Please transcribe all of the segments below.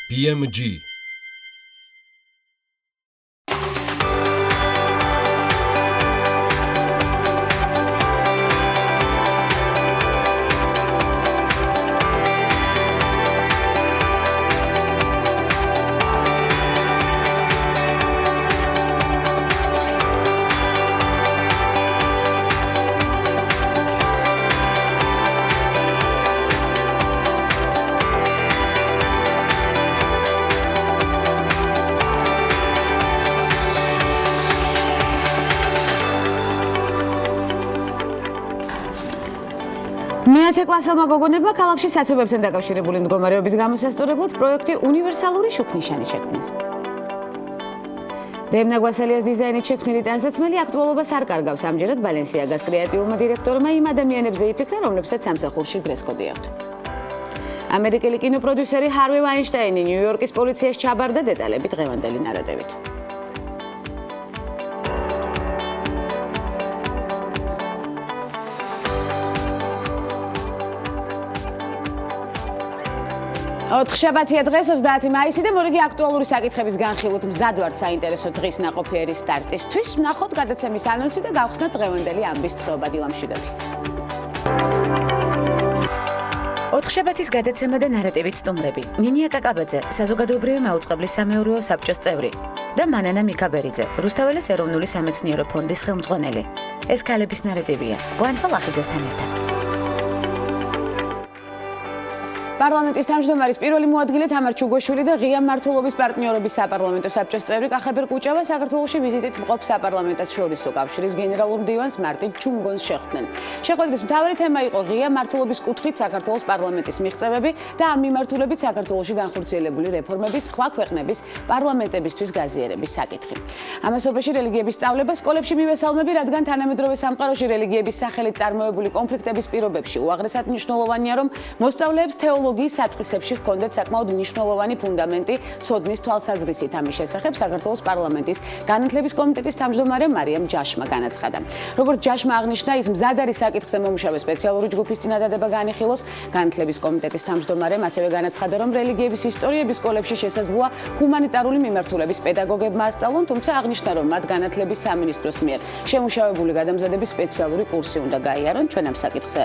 BMG მეათე კლასელმა გოგონებმა ქალაქში საცობებთან დაკავშირებული მდგომარეობის გამოსასწორებლად პროექტი უნივერსალური შუქნიშანი შექმნეს. დემნა გვასალიას დიზაინით შექმნილი ტანსაცმელი აქტუალობას არ კარგავს. ამჯერად ბალენსიაგას კრეატიულმა დირექტორმა იმ ადამიანებზე იფიქრა, რომლებსაც სამსახურში დრესკოდი აქვთ. ამერიკელი კინოპროდიუსერი ჰარვი ვაინშტაინი ნიუ-იორკის პოლიციაში ჩაბარდა დეტალები დღევანდელი ნარატივით. ოთხშაბათია დღეს 30 მაისი და მორიგი აქტუალური საკითხების განხილვით მზად ვართ საინტერესო დღის ნაყოფიერი სტარტისთვის. ვნახოთ გადაცემის ანონსი და გავხსნათ დღევანდელი ამბის თხრობა დილამშვიდობის. ოთხშაბათის გადაცემა და ნარატივით სტუმრები. ნინია კაკაბაძე, საზოგადოებრივი მაუწყებლის სამეურვეო საბჭოს წევრი და მანანა მიქაბერიძე, რუსთაველის ეროვნული სამეცნიერო ფონდის ხელმძღვანელი. ეს ქალების ნარატივია. გვანცა ლახიძესთან ერთად. პარლამენტის თავმჯდომარის პირველი მოადგილე თამარ ჩუგოშვილი და ღია მმართველობის პარტნიორობის საპარლამენტო საბჭოს წევრი კახაბერ კუჭავა საქართველოში ვიზიტით მყოფ საპარლამენტო შორისო კავშირის გენერალურ მდივანს მარტინ ჩუმგონს შეხვდნენ. შეხვედრის მთავარი თემა იყო ღია მმართველობის კუთხით საქართველოს პარლამენტის მიღწევები და ამ მიმართულებით საქართველოში განხორციელებული რეფორმების სხვა ქვეყნების პარლამენტებისთვის გაზიარების საკითხი. ამასობაში რელიგიების სწავლება სკოლებში მივესალმები, რადგან თანამედროვე სამყაროში რელიგიების სახელით წარმოებული კონფლიქტების პირობებში უაღრესად მნიშვნელოვანია, რომ მოსწავლეებს თეოლოგიის საწყისებში ჰქონდეთ საკმაოდ მნიშვნელოვანი ფუნდამენტი ცოდნის თვალსაზრისით. ამის შესახებ საქართველოს პარლამენტის განათლების კომიტეტის თავმჯდომარე მარიამ ჯაშმა განაცხადა. როგორც ჯაშმა აღნიშნა, ის მზად არის საკითხზე მომუშავე სპეციალური ჯგუფის წინადადება განიხილოს. განათლების კომიტეტის თავმჯდომარემ ასევე განაცხადა, რომ რელიგიების ისტორიები სკოლებში შესაძლოა ჰუმანიტარული მიმართულების პედაგოგებმა ასწავლონ, თუმცა აღნიშნა, რომ მათ განათლების სამინისტროს მიერ შემუშავებული გადამზადების სპეციალური კურსი უნდა გაიარონ. ჩვენ ამ საკითხზე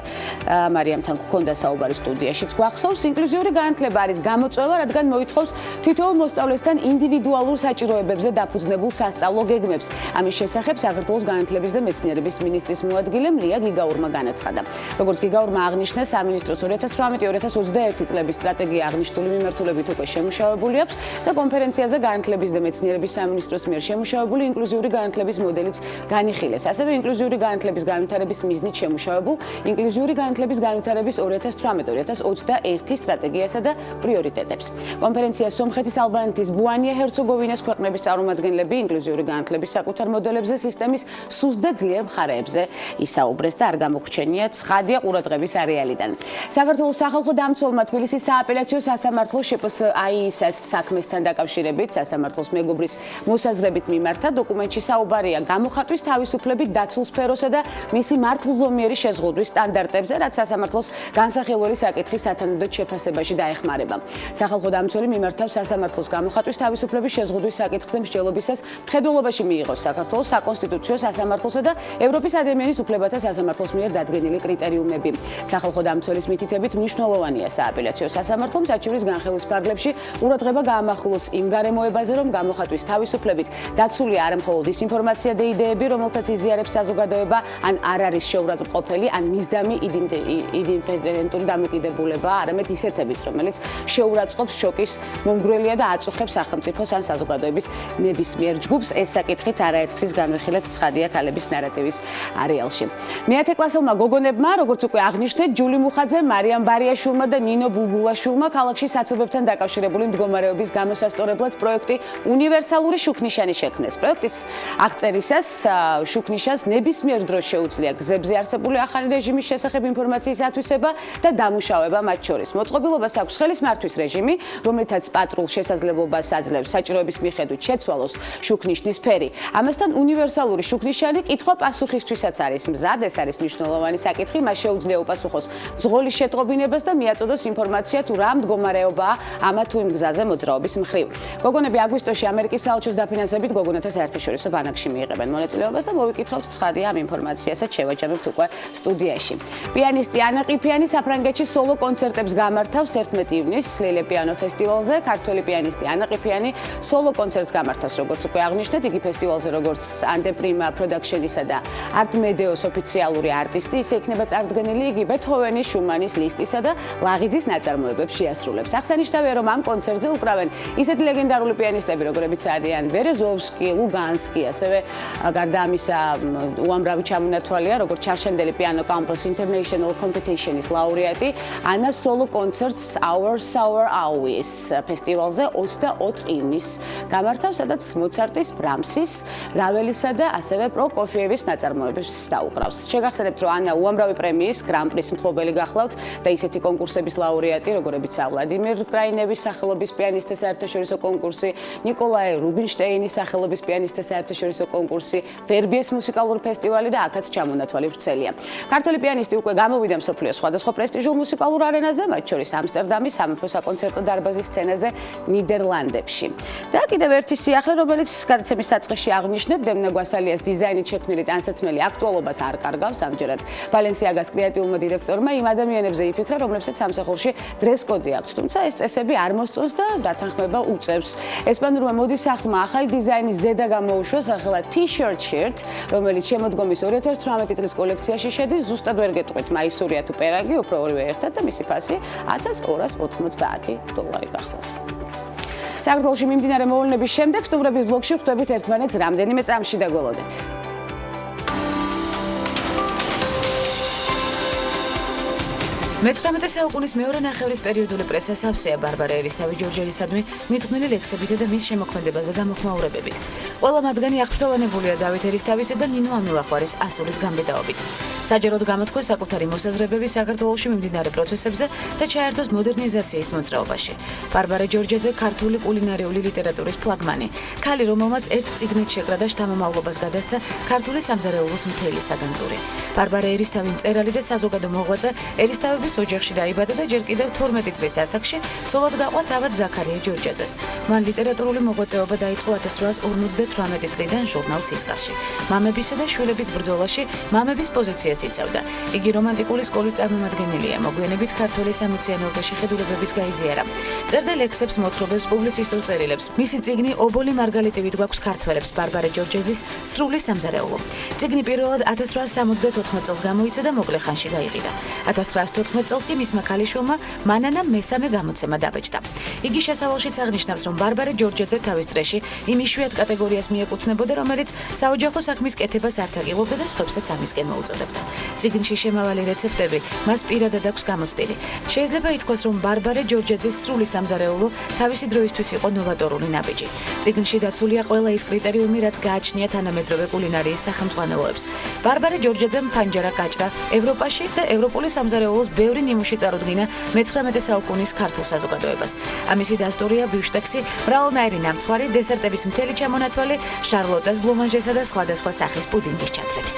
მარიამთან გქონდა საუბარი სტუდიაშიც გვახსოვს. ინკლუზიური განათლება არის გამოწვევა, რადგან მოითხოვს თითოეულ მოსწავლესთან ინდივიდუალურ საჭიროებებზე დაფუძნებულ სასწავლო გეგმებს. ამის შესახებ საქართველოს განათლების და მეცნიერების მინისტრის მოადგილე ლია გიგაურმა განაცხადა. როგორც გიგაურმა აღნიშნა, სამინისტროს 2018-2021 წლების სტრატეგია აღნიშნული მიმართულებით უკვე შემუშავებული აქვს და კონფერენციაზე განათლების და მეცნიერების სამინისტროს მიერ შემუშავებული ინკლუზიური განათლების მოდელიც განიხილეს. ასევე ინკლუზიური განათლების განვითარების მიზნით შემუშავებულ ინკლუზიური განათლების განვითარების 2018-2021 სტრატეგიასა და პრიორიტეტებს. კონფერენციას სომხეთის, ალბანეთის, ბუანია, ჰერცეგოვინას ქვეყნების წარმომადგენლები ინკლუზიური განათლების საკუთარ მოდელებზე, სისტემის სუსტ და ძლიერ მხარეებზე ისაუბრეს და არ გამოგვჩენია ცხადია ყურადღების არეალიდან. საქართველოს სახალხო დამცველმა თბილისის სააპელაციო სასამართლო შპს-ის საქმესთან დაკავშირებით სასამართლოს მეგობრის მოსაზრებით მიმართა. დოკუმენტში საუბარია გამოხატვის თავისუფლებით დაცულ სფეროსა და მისი მართლზომიერი შეზღუდვის სტანდარტებზე, რაც სასამართლოს განსახილველი საკითხის სათანადო შეფასებაში დაეხმარება. სახალხო დამცველი მიმართავს სასამართლოს გამოხატვის თავისუფლების შეზღუდვის საკითხზე მსჯელობისას მხედველობაში მიიღოს საქართველოს საკონსტიტუციო სასამართლოსა და ევროპის ადამიანის უფლებათა სასამართლოს მიერ დადგენილი კრიტერიუმები. სახალხო დამცველის მითითებით მნიშვნელოვანია სააპელაციო სასამართლომ საჩივრის განხილვის ფარგლებში ყურადღება გაამახვილოს იმ გარემოებაზე, რომ გამოხატვის თავისუფლებით დაცულია არა მხოლოდ ის ინფორმაცია და იდეები, რომელთაც იზიარებს საზოგადოება, ან არ არის შეურაცხმყოფელი, ან მისდამი იდენტური დამოკიდებულება, არამედ ისეთებიც, რომელიც შეურაცხყოფს შოკის მომგვრელია და აწუხებს სახელმწიფოს ან საზოგადოების ნებისმიერ ჯგუფს. ეს საკითხიც არაერთგზის განვიხილეთ ცხადია ქალების ნარატივის არეალში. მეათე კლასელმა გოგონებმა, როგორც უკვე აღნიშნეთ, ჯული მუხაძე, მარიამ ბარიაშვილმა და ნინო ბულბულაშვილმა ქალაქში საცობებთან დაკავშირებული მდგომარეობის გამოსასწორებლად პროექტი უნივერსალური შუქნიშანი შექმნეს. პროექტის აღწერისას შუქნიშანს ნებისმიერ დროს შეუძლია გზებზე არსებული ახალი რეჟიმის შესახებ ინფორმაციის ათვისება და დამუშავება მათ შორის. შორის. მოწყობილობას აქვს ხელისმართვის რეჟიმი, რომლითაც პატრულ შესაძლებლობას აძლევს საჭიროების მიხედვით შეცვალოს შუქნიშნის ფერი. ამასთან უნივერსალური შუქნიშანი კითხვა-პასუხისთვისაც არის მზად, ეს არის მნიშვნელოვანი საკითხი, მას შეუძლია უპასუხოს მძღოლის შეტყობინებას და მიაწოდოს ინფორმაცია თუ რა მდგომარეობაა ამა თუ იმ გზაზე მოძრაობის მხრივ. გოგონები აგვისტოში ამერიკის საელჩოს დაფინანსებით გოგონათა საერთაშორისო ბანაკში მიიღებენ მონაწილეობას და მოვიკითხავთ ცხადია ამ ინფორმაციასაც შევაჯამებთ უკვე სტუდიაში. პიანისტი ანა ყიფიანი საფრანგეთში სოლო კონცერტებს გამართავს 11 ივნისს ლილე პიანო ფესტივალზე. ქართველი პიანისტი ანა ყიფიანი სოლო კონცერტს გამართავს, როგორც უკვე აღნიშნეთ, იგი ფესტივალზე როგორც ანტეპრიმა პროდაქშენისა და არტ მედეოს ოფიციალური არტისტი, ისე იქნება წარდგენილი იგი ბეთჰოვენის, შუმანის, ლისტისა და ლაღიძის ნაწარმოებებს შეასრულებს. აღსანიშნავია, რომ ამ კონცერტზე უკრავენ ისეთი ლეგენდარული პიანისტები, როგორებიც არიან ბერეზოვსკი, ლუგანსკი, ასევე გარდა ამისა უამრავი ჩამონათვალია, როგორც ჩარშენდელი პიანო კამპოს International Competition-ის ლაურეატი ანა სოლო კონცერტს Our Sour Hours ფესტივალზე 24 ივნისს გამართავს, სადაც მოცარტის, ბრამსის, რაველისა და ასევე პროკოფიევის ნაწარმოებებს დაუკრავს. შეგახსენებთ, რომ ანა უამრავი პრემიის, გრან-პრის მფლობელი გახლავთ და ისეთი კონკურსების ლაურეატი, როგორებიცაა ვლადიმერ კრაინევის სახელობის პიანისტთა საერთაშორისო კონკურსი, ნიკოლაი რუბინშტეინის სახელობის პიანისტთა საერთაშორისო კონკურსი, ვერბიეს მუსიკალური ფესტივალი და აქაც ჩამონათვალი ვრცელია. ქართველი პიანისტი უკვე გამოვიდა მსოფლიოს სხვადასხვა პრესტიჟულ მუსიკალურ არენაზე, მათ შორის ამსტერდამის სამეფო საკონცერტო დარბაზის სცენაზე ნიდერლანდებში. და კიდევ ერთი სიახლე, რომელიც გადაცემის საწყისში აღნიშნეთ, დემნა გვასალიას დიზაინით შექმნილი ტანსაცმელი აქტუალობას არ კარგავს ამჯერად ბალენსიაგას კრეატიულმა დირექტორმა იმ ადამიანებზე იფიქრა, რომლებსაც სამსახურში დრეს-კოდი აქვს, თუმცა ეს წესები არ მოსწონს და დათანხმება უწევს. ესპანურმა მოდის სახლმა ახალი დიზაინის ზედა გამოუშვა სახელად T-shirt shirt, რომელიც შემოდგომის 2018 წლის კოლექციაში შედის. ზუსტად ვერ გეტყვით, მაისურია თუ პერაგი, უფრო ორივე ერთად და მისი ფასი $1290 გახლავთ. საქართველოში მიმდინარე მოვლენების შემდეგ სტუმრების ბლოგში ხვდებით ერთმანეთს რამდენიმე წამში დაგველოდეთ. 19 საუკუნის მეორე ნახევრის პერიოდული პრესა სავსეა ბარბარა ერისთავი ჯორჯელისადმი მიძღვნილი ლექსებითა და მის შემოქმედებაზე გამოხმაურებებით. ყველა მათგანი აღფრთოვანებულია დავით ერისთავისა და ნინო ამილახვარის ასულის გამბედაობით. საჯაროდ გამოთქვეს საკუთარი მოსაზრებები საქართველოში მიმდინარე პროცესებზე და ჩაერთოს მოდერნიზაციის მოძრაობაში. ბარბარა ჯორჯეძე ქართული კულინარიული ლიტერატურის ფლაგმანი, ქალი, რომელმაც ერთ წიგნით შეკრა და შთამომავლობას გადასცა ქართული სამზარეულოს მთელი საგანძური. ბარბარა ერისთავი მწერალი და საზოგადო მოღვაწე ერისთავების ოჯახში დაიბადა და ჯერ კიდევ 12 წლის ასაკში ცოლად გაყვა თავად ზაქარია ჯორჯაძეს. მან ლიტერატურული მოღვაწეობა დაიწყო 1858 წლიდან ჟურნალ ცისკარში. მამებისა და შვილების ბრძოლაში მამების პოზიციას იცავდა. იგი რომანტიკული სკოლის წარმომადგენელია, მოგვიანებით ქართველი სამოციანელთა შეხედულებების გაიზიარა. წერდა ლექსებს, მოთხრობებს, პუბლიცისტურ წერილებს. მისი წიგნი ობოლი მარგალიტივით გვაქვს ქართველებს ბარბარა ჯორჯეძის სრული სამზარეულო. წიგნი პირველად 1874 წელს გამოიცა და მოკლე ხანში გაიყიდა. 1914 წელს კი მისმა ქალიშვილმა მანანამ მესამე გამოცემა დაბეჭდა. იგი შესავალშიც აღნიშნავს, რომ ბარბარა ჯორჯეძე თავის წრეში იმ იშვიათ კატეგორიას მიეკუთვნებოდა, რომელიც საოჯახო საქმის კეთებას არ თაგილობდა და სხვებსაც ამისკენ მოუწოდებდა. წიგნში შემავალი რეცეპტები მას პირადად აქვს გამოცდილი. შეიძლება ითქვას, რომ ბარბარა ჯორჯეძის სრული სამზარეულო თავისი დროისთვის იყო ნოვატორული ნაბიჯი. წიგნში დაცულია ყველა ის კრიტერიუმი, რაც გააჩნია თანამედროვე კულინარიის სახელმძღვანელოებს. ბარბარა ჯორჯეძემ ფანჯარა გაჭრა ევროპაში და ევროპული სამზარეულოს ბევრი ნიმუში წარუდგინა მე-19 საუკუნის ქართულ საზოგადოებას. ამისი დასტურია ბიუშტექსი, მრავალნაირი ნამცხვარი, დესერტების მთელი ჩამონათვალი, შარლოტას ბლომანჟესა და სხვადასხვა სახის პუდინგის ჩათვლით.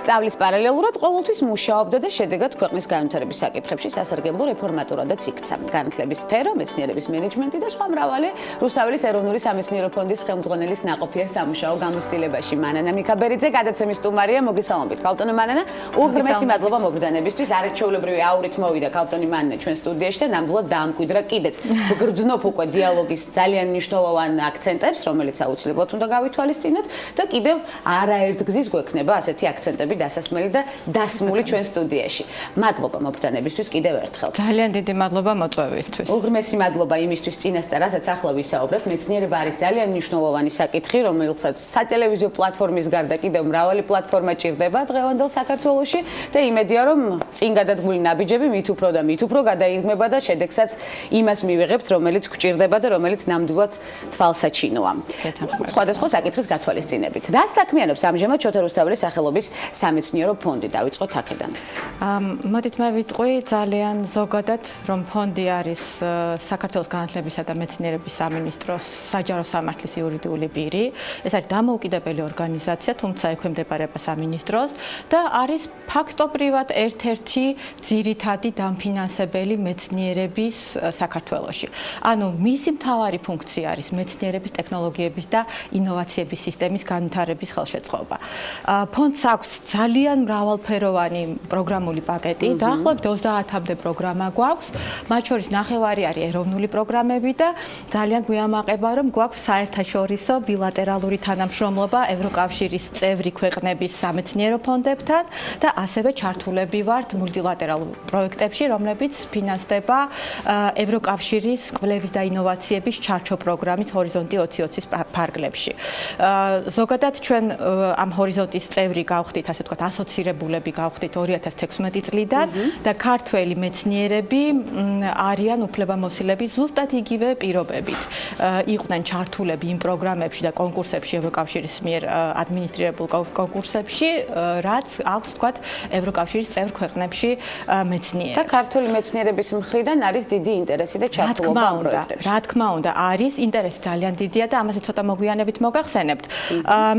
სწავლის პარალელურად ყოველთვის მუშაობდა და შედეგად ქვეყნის განვითარების საკითხებში სასარგებლო რეფორმატორადაც იქცა. განათლების სფერო, მეცნიერების მენეჯმენტი და სხვა მრავალი რუსთაველის ეროვნული სამეცნიერო ფონდის ხელმძღვანელის ნაყოფიერ სამუშაო გამოცდილებაში. მანანა მიქაბერიძე გადაცემის სტუმარია, მოგესალმებით. ქალბატონო მანანა, უღრმესი მადლობა მოგბრძანებისთვის. არაჩვეულებრივი აურით მოვიდა ქალბატონი მანანა ჩვენ სტუდიაში და ნამდვილად დაამკვიდრა კიდეც. გრძნობ უკვე დიალოგის ძალიან მნიშვნელოვან აქცენტებს, რომელიც აუცილებლად უნდა გავითვალისწინოთ და კიდევ არაერთგზის გვექნება ასეთი აქცენტები მოგწონები დასასმელი და დასმული ჩვენ სტუდიაში. მადლობა მობრძანებისთვის კიდევ ერთხელ. ძალიან დიდი მადლობა მოწვევისთვის. უღრმესი მადლობა იმისთვის წინასწარ, რასაც ახლა ვისაუბრებთ. მეცნიერება არის ძალიან მნიშვნელოვანი საკითხი, რომელსაც სატელევიზიო პლატფორმის გარდა კიდევ მრავალი პლატფორმა ჭირდება დღევანდელ საქართველოში და იმედია, რომ წინ გადადგმული ნაბიჯები მით უფრო და მით უფრო გადაიღმება და შედეგსაც იმას მივიღებთ, რომელიც გვჭირდება და რომელიც ნამდვილად თვალსაჩინოა. სხვადასხვა საკითხის გათვალისწინებით. რას საქმიანობს ამჟამად შოთა რუსთაველის სახელობის სამეცნიერო ფონდი? დავიწყოთ აქედან. მოდით მე ვიტყვი ძალიან ზოგადად, რომ ფონდი არის საქართველოს განათლებისა და მეცნიერების სამინისტროს საჯარო სამართლის იურიდიული პირი. ეს არის დამოუკიდებელი ორგანიზაცია, თუმცა ექვემდებარება სამინისტროს და არის ფაქტობრივად ერთ-ერთი ძირითადი დამფინანსებელი მეცნიერების საქართველოში. ანუ მისი მთავარი ფუნქცია არის მეცნიერების, ტექნოლოგიების და ინოვაციების სისტემის განვითარების ხელშეწყობა. ფონდს აქვს ძალიან მრავალფეროვანი პროგრამული პაკეტი, დაახლოებით 30-მდე პროგრამა გვაქვს, მათ შორის ნახევარი არის ეროვნული პროგრამები და ძალიან გვიამაყება, რომ გვაქვს საერთაშორისო ბილატერალური თანამშრომლობა ევროკავშირის წევრი ქვეყნების სამეცნიერო ფონდებთან და ასევე ჩართულები ვართ მულტილატერალურ პროექტებში, რომლებიც ფინანსდება ევროკავშირის კვლევის და ინოვაციების ჩარჩო პროგრამის ჰორიზონტი 2020-ის ფარგლებში. ზოგადად ჩვენ ამ ჰორიზონტის წევრი გავხდით, ასე ვთქვათ, ასოცირებულები გავხდით 2016 წლიდან და ქართველი მეცნიერები არიან უფლებამოსილები ზუსტად იგივე პირობებით. იყვნენ ჩართულები იმ პროგრამებში და კონკურსებში ევროკავშირის მიერ ადმინისტრირებულ კონკურსებში, რაც აქვს ვთქვათ ევროკავშირის წევრ ქვეყნებში მეცნიერებს. და ქართული მეცნიერების მხრიდან არის დიდი ინტერესი და ჩართულობა ამ პროექტებში. რა თქმა უნდა, არის ინტერესი ძალიან დიდია და ამაზე ცოტა მოგვიანებით მოგახსენებთ.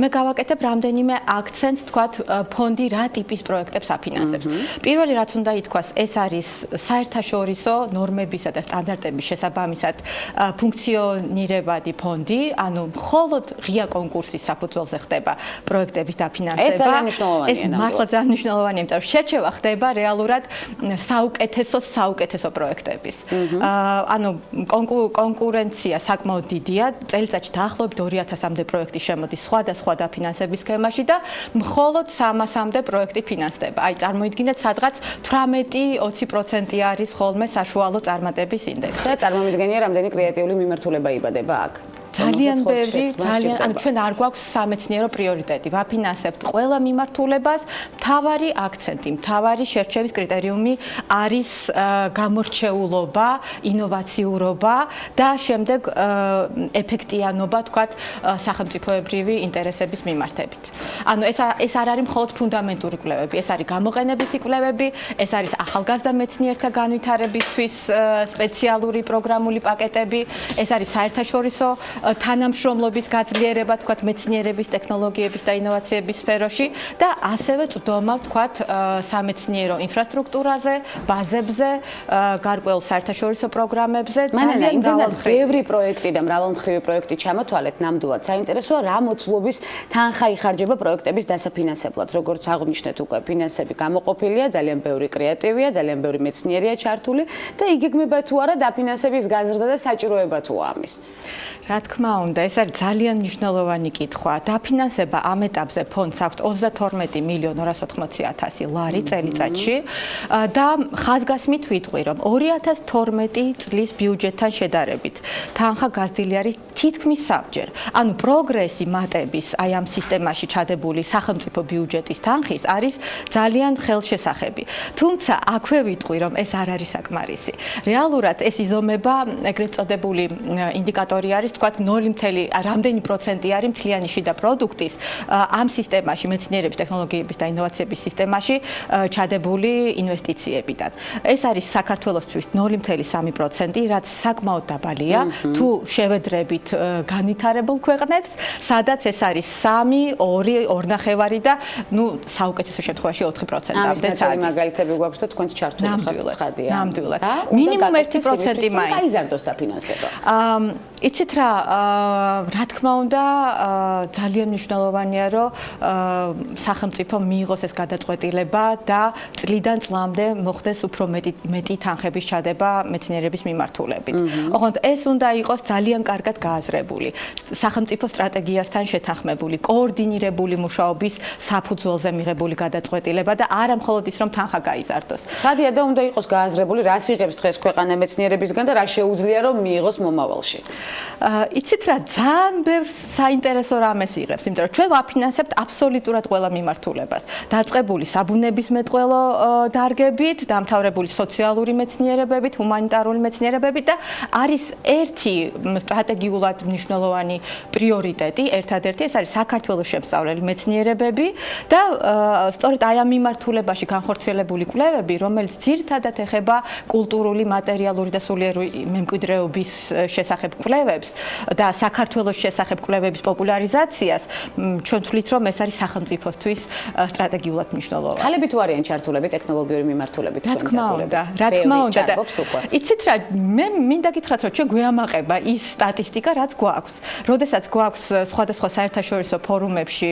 მე გავაკეთებ რამდენიმე აქცენტს, თქვათ, ფონდი რა ტიპის პროექტებს აფინანსებს. პირველი რაც უნდა ითქვას, ეს არის საერთაშორისო ნორმებისა და სტანდარტების შესაბამისად ფუნქციონირებადი ფონდი, ანუ მხოლოდ ღია კონკურსის საფუძველზე ხდება პროექტების დაფინანსება. ეს ძალიან მნიშვნელოვანია. ეს მართლა ძალიან მნიშვნელოვანია, იმიტომ რომ შერჩევა ხდება რეალურად საუკეთესო პროექტების. ანუ კონკურენცია საკმაოდ დიდია, წელიწადში დაახლოებით 2000-მდე პროექტი შემოდის სხვადასხვა დაფინანსების სქემაში და მხოლოდ 300-მდე პროექტი ფინანსდება. აი, წარმოიდგინეთ, სადღაც 18-20% არის ხოლმე საშუალო წარმატების ინდექსი. და წარმომიდგენია, რამდენი კრეატიული მიმართულება იბადება აქ. ძალიან ბევრი, ანუ ჩვენ არ გვაქვს სამეცნიერო პრიორიტეტი. ვაფინანსებთ ყველა მიმართულებას. მთავარი აქცენტი, მთავარი შერჩევის კრიტერიუმი არის გამორჩეულობა, ინოვაციურობა და შემდეგ ეფექტიანობა, თქვათ, სახელმწიფოებრივი ინტერესების მიმართებით. ანუ ეს არ არის მხოლოდ ფუნდამენტური კვლევები, ეს არის გამოყენებითი კვლევები, ეს არის ახალგაზრდა მეცნიერთა განვითარებისთვის სპეციალური პროგრამული პაკეტები, ეს არის საერთაშორისო თანამშრომლობის გაძლიერება, თქვათ, მეცნიერების, ტექნოლოგიების და ინოვაციების სფეროში და ასევე წვდომა, თქვათ, სამეცნიერო ინფრასტრუქტურაზე, ბაზებზე, გარკვეულ საერთაშორისო პროგრამებზე. ძალიან ბევრი პროექტი და მრავალმხრივი პროექტი ჩამოთვალეთ, ნამდვილად საინტერესოა, რა მოცულობის თანხა იხარჯება პროექტების დასაფინანსებლად. როგორც აღვნიშნეთ უკვე, ფინანსები გამოყოფილია, ძალიან ბევრი კრეატივია, ძალიან ბევრი მეცნიერია ჩართული და იგეგმება თუ არა დაფინანსების გაზრდა და საჭიროება თუ ამის. რა თქმა უნდა, ეს არის ძალიან მნიშვნელოვანი კითხვა. დაფინანსება ამ ეტაპზე ფონდს აქვს 22,280,000 ლარი წელიწადში და ხაზგასმით ვიტყვი, რომ 2012 წლის ბიუჯეტთან შედარებით თანხა გაზრდილი არის თითქმის საბჯერ. ანუ პროგრესი მატების აი ამ სისტემაში ჩადებული სახელმწიფო ბიუჯეტის თანხის არის ძალიან ხელშესახები. თუმცა აქვე ვიტყვი, რომ ეს არ არის საკმარისი. რეალურად ეს იზომება, ეგრეთ წოდებული ინდიკატორი არის, თქვათ, 0, რამდენი პროცენტი არის მთლიანი შიდა პროდუქტის ამ სისტემაში, მეცნიერების, ტექნოლოგიების და ინოვაციების სისტემაში ჩადებული ინვესტიციებიდან. ეს არის საქართველოსთვის 0,3%, რაც საკმაოდ დაბალია, თუ შევედრებით განვითარებულ ქვეყნებს, სადაც ეს არის 3, 2, 2.5 და ნუ საუკეთესო შემთხვევაში 4%-ამდეც არის. მაგალითები გვაქვს და თქვენც ჩართული ხართ ცხადია. ნამდვილად. მინიმუმ 1% მაინც. გაიზარდოს დაფინანსება. იცით რა თქმა უნდა ძალიან მნიშვნელოვანია რომ სახელმწიფო მიიღოს ეს გადაწყვეტილება და წლიდან წლამდე მოხდეს უფრო მეტი თანხების ჩადება მეცნიერების მიმართულებით. ოღონდ ეს უნდა იყოს ძალიან კარგად გააზრებული, სახელმწიფო სტრატეგიასთან შეთანხმებული, კოორდინირებული მუშაობის საფუძველზე მიღებული გადაწყვეტილება და არა მხოლოდ ის რომ თანხა გაიზარდოს. ცხადია და უნდა იყოს გააზრებული, რას იღებს დღეს ქვეყანა მეცნიერებისგან და რა შეუძლია რომ მიიღოს მომავალში. იცით რა, ძალიან ბევრ საინტერესო რამეს იღებს, იმიტომ რომ ჩვენ ვაფინანსებთ აბსოლუტურად ყველა მიმართულებას. დაწყებული საბუნებისმეტყველო დარგებით, დამთავრებული სოციალური მეცნიერებებით, ჰუმანიტარული მეცნიერებებით და არის ერთი სტრატეგიულად მნიშვნელოვანი პრიორიტეტი, ერთადერთი, ეს არის საქართველოს შემსწავლელი მეცნიერებები და სწორედ აი ამ მიმართულებაში განხორციელებული კვლევები, რომელიც ძირითადად ეხება კულტურული, მატერიალური და სულიერული მემკვიდრეობის შესახებ კვლევებს და საქართველოს შესახებ კვლევების პოპულარიზაციას, ჩვენ ვთვლით, რომ ეს არის სახელმწიფოსთვის სტრატეგიულად მნიშვნელოვანი. ქალები თუ არიან ჩართულები ტექნოლოგიური მიმართულებით? რა თქმა უნდა. იცით რა, მე მინდა გითხრათ, რომ ჩვენ გვეამაყება ის სტატისტიკა, რაც გვაქვს. როდესაც გვაქვს სხვადასხვა საერთაშორისო ფორუმებში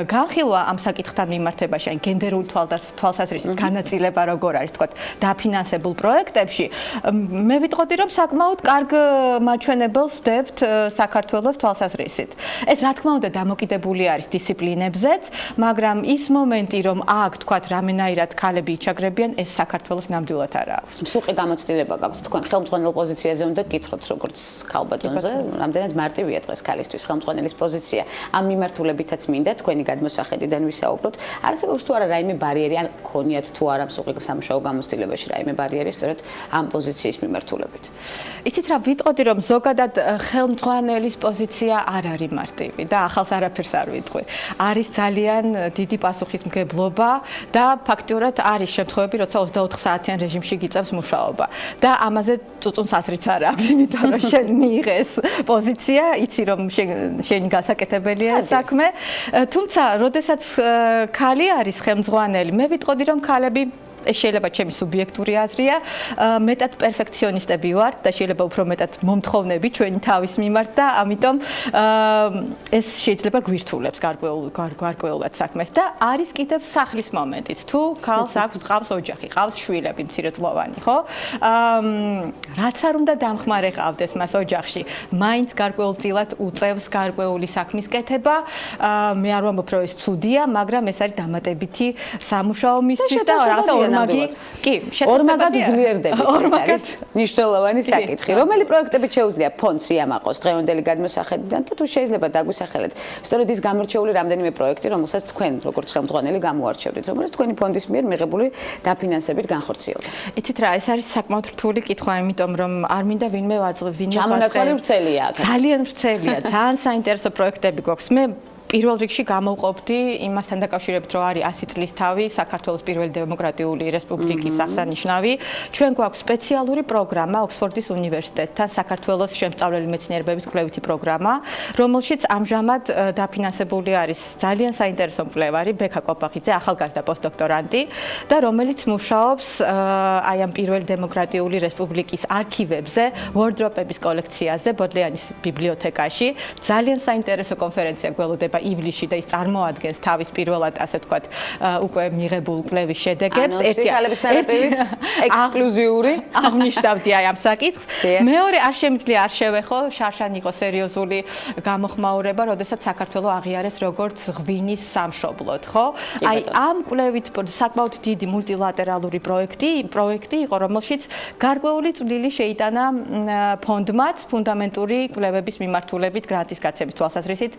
განხილვა ამ საკითხთან მიმართებაში, ან გენდერული თვალსაზრისით განაწილება როგორ არის, თქვათ, დაფინანსებულ პროექტებში, მე ვიტყოდი, რომ საკმაოდ კარგ მაჩვენებელს ვდებთ საქართველოს თვალსაზრისით. ეს რა თქმა უნდა დამოკიდებული არის დისციპლინებზეც, მაგრამ ის მომენტი, რომ აქ თქვათ რამენაირად ქალები იჩაგრებიან, ეს საქართველოს ნამდვილად არ აქვს. მსუყი გამოცდილება გაქვთ თქვენ ხელმძღვანელ პოზიციაზე უნდა გითხრათ როგორც ქალბატონზე, რამდენად მარტივია დღეს ქალისთვის ხელმძღვანელის პოზიცია. ამ მიმართულებითაც მინდა თქვენი გადმოსახედიდან ვისაუბროთ. არსებობს თუ არა რაიმე ბარიერი, ან ქონიათ თუ არა მსუყი სამუშაო გამოცდილებაში რაიმე ბარიერი სწორედ ამ პოზიციის მიმართულებით? იცით რა, ვიტყოდი, რომ ზოგადად ხელმძღვანელის პოზიცია არ არის მარტივი და ახალს არაფერს არ ვიტყვი. არის ძალიან დიდი პასუხისმგებლობა და ფაქტიურად არის შემთხვევები, როცა 24 საათიან რეჟიმში გიწევს მუშაობა და ამაზე წუწუნს აზრიც არ აქვს, იმიტომ რომ შენ მიიღე ეს პოზიცია, იცი რომ შენი გასაკეთებელია საქმე. თუმცა, როდესაც ქალი არის ხელმძღვანელი, მე ვიტყოდი, რომ ქალები ეს შეიძლება ჩემი სუბიექტური აზრია, მეტად პერფექციონისტები ვართ და შეიძლება უფრო მეტად მომთხოვნები ჩვენი თავის მიმართ და ამიტომ ეს შეიძლება გვირთულებს გარკვეულად საქმეს და არის კიდევ სახლის მომენტიც. თუ ქალს აქვს ყავს ოჯახი, ყავს შვილები მცირეწლოვანი, ხო? რაც არ უნდა დამხმარე ყავდეს მას ოჯახში, მაინც გარკვეულწილად უწევს გარკვეული საქმის კეთება. მე არ ვამბობ, რომ ეს ცუდია, მაგრამ ეს არის დამატებითი სამუშაო მისთვის და რაღაცა კი, ორმაგად ძლიერდებით ეს არის მნიშვნელოვანი საკითხი. რომელი პროექტებით შეუძლია ფონდს იამაყოს დღევანდელი გადმოსახედიდან და თუ შეიძლება დაგვისახელეთ სწორედ ის გამორჩეული რამდენიმე პროექტი, რომელსაც თქვენ როგორც ხელმძღვანელი გამოარჩევთ, რომელიც თქვენი ფონდის მიერ მიღებული დაფინანსებით განხორციელდა. იცით რა, ეს არის საკმაოდ რთული კითხვა, იმიტომ რომ არ მინდა ვინმე ჩამონათვალი ვრცელია აქ. ძალიან ვრცელია, ძალიან საინტერესო პროექტები გვაქვს. მე პირველ რიგში გამოვყოფდი იმასთან დაკავშირებით, რომ არის 100 წლის თავი საქართველოს პირველი დემოკრატიული რესპუბლიკის აღსანიშნავი. ჩვენ გვაქვს სპეციალური პროგრამა ოქსფორდის უნივერსიტეტთან, საქართველოს შემსწავლელი მეცნიერებების კვლევითი პროგრამა, რომელშიც ამჟამად დაფინანსებული არის ძალიან საინტერესო მკვლევარი ბექა კოპახიძე, ახალგაზრდა პოსტდოქტორანტი და რომელიც მუშაობს აი ამ პირველი დემოკრატიული რესპუბლიკის არქივებზე, ვორდროპების კოლექციაზე, ბოდლეანის ბიბლიოთეკაში. ძალიან საინტერესო კონფერენცია გველოდება ივლისში და ის წარმოადგენს თავის პირველად, ასე ვთქვათ, უკვე მიღებულ კვლევის შედეგებს. ქალების ნარატივით ექსკლუზიური აღნიშნავდი აი ამ საკითხს. მეორე არ შემიძლია არ შევეხო, შარშან იყო სერიოზული გამოხმაურება, როდესაც საქართველო აღიარეს როგორც ღვინის სამშობლოდ, ხო? აი ამ კვლევით საკმაოდ დიდი მულტილატერალური პროექტი იყო, რომელშიც გარკვეული წვლილი შეიტანა ფონდმაც ფუნდამენტური კვლევების მიმართულებით გრანტის გაცემის თვალსაზრისით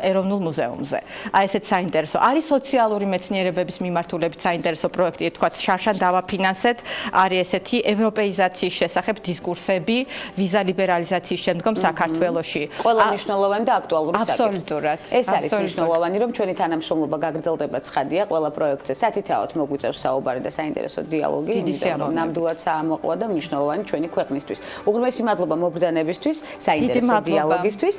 ეროვნულ მუზეუმზე. აი ესეც საინტერესო. არის სოციალური მეცნიერებების მიმართულებით საინტერესო პროექტი, თქვათ, შარშან დავაფინანსეთ, არის ესეთი ევროპეიზაციის შესახებ დისკურსები, ვიზა ლიბერალიზაციის შემდგომ საქართველოში. ყველა მნიშვნელოვანი და აქტუალური საკითხი. აბსოლუტურად. ეს არის მნიშვნელოვანი, რომ ჩვენი თანამშრომლობა გაგრძელდება ცხადია ყველა პროექტზე. სათითაოდ მოგვიწევს საუბარი და საინტერესო დიალოგი, რომ ნამდვილად საამოყვა და მნიშვნელოვანი ჩვენი ქვეყნისთვის. უღრმესი მადლობა მობრძანებისთვის, საინტერესო დიალოგისთვის.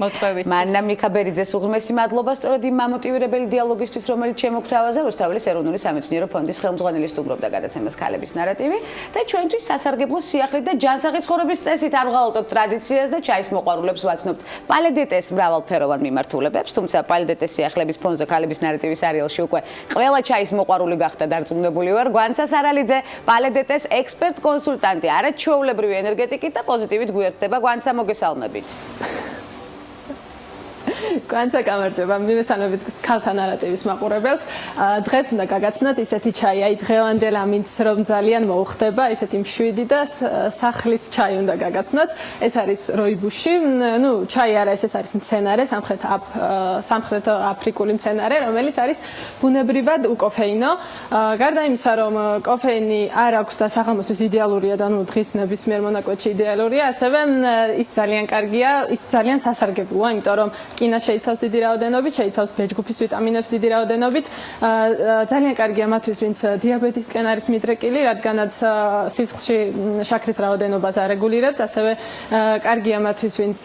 მანნა მიქაბერიძეს უღრმესი მადლობა. მადლობა სწორედ იმ მამოტივირებელი დიალოგისთვის, რომელიც შემოგთავაზა რუსთაველის ეროვნული სამეცნიერო ფონდის ხელმძღვანელი სტუმრობდა გადაცემას ქალების ნარატივი და ჩვენთვის სასარგებლო სიახლით და ჯანსაღი ცხოვრების წესით არ ვღალატობთ ტრადიციას და ჩაის მოყვარულებს ვაცნობთ პალედეტეს მრავალფეროვან მიმართულებებს, თუმცა პალედეტეს სიახლების ფონზე ქალების ნარატივის სერიალში უკვე ყველა ჩაის მოყვარული გახდა დარწმუნებული ვარ. გვანცა სარალიძე, პალედეტეს ექსპერტ კონსულტანტი, არაჩვეულებრივი ენერგეტიკით და პოზიტივით გვერდება. გვანცა, მოგესალმებით. განცა გამარჯობა, მივესალმებით ქალთა ნარატივის მაყურებელს. დღეს უნდა გაგაცნოთ ისეთი ჩაი, აი დღევანდელ ამინც რომ ძალიან მოუხდება, ისეთი მშვიდი და სახლის ჩაი უნდა გაგაცნოთ. ეს არის როიბუში. ნუ ჩაი არა, ეს არის მცენარე, სამხრეთ აფრიკული მცენარე, რომელიც არის ბუნებრივად უკოფეინო. გარდა იმისა, რომ კოფეინი არ აქვს და საღამოსთვის იდეალურია და ნუ დღის ნებისმიერ მონაკვეთში იდეალურია, ასევე ის ძალიან კარგია, ის ძალიან სასარგებლოა, იმიტომ რომ კინა შეიცავს დიდი რაოდენობით, შეიცავს ბეჭდგუფის ვიტამინებს დიდი რაოდენობით. ძალიან კარგია მათთვის, ვინც დიაბეტისკენ არის მიდრეკილი, რადგანაც სისხლში შაქრის რაოდენობას არეგულირებს, ასევე კარგია მათთვის, ვინც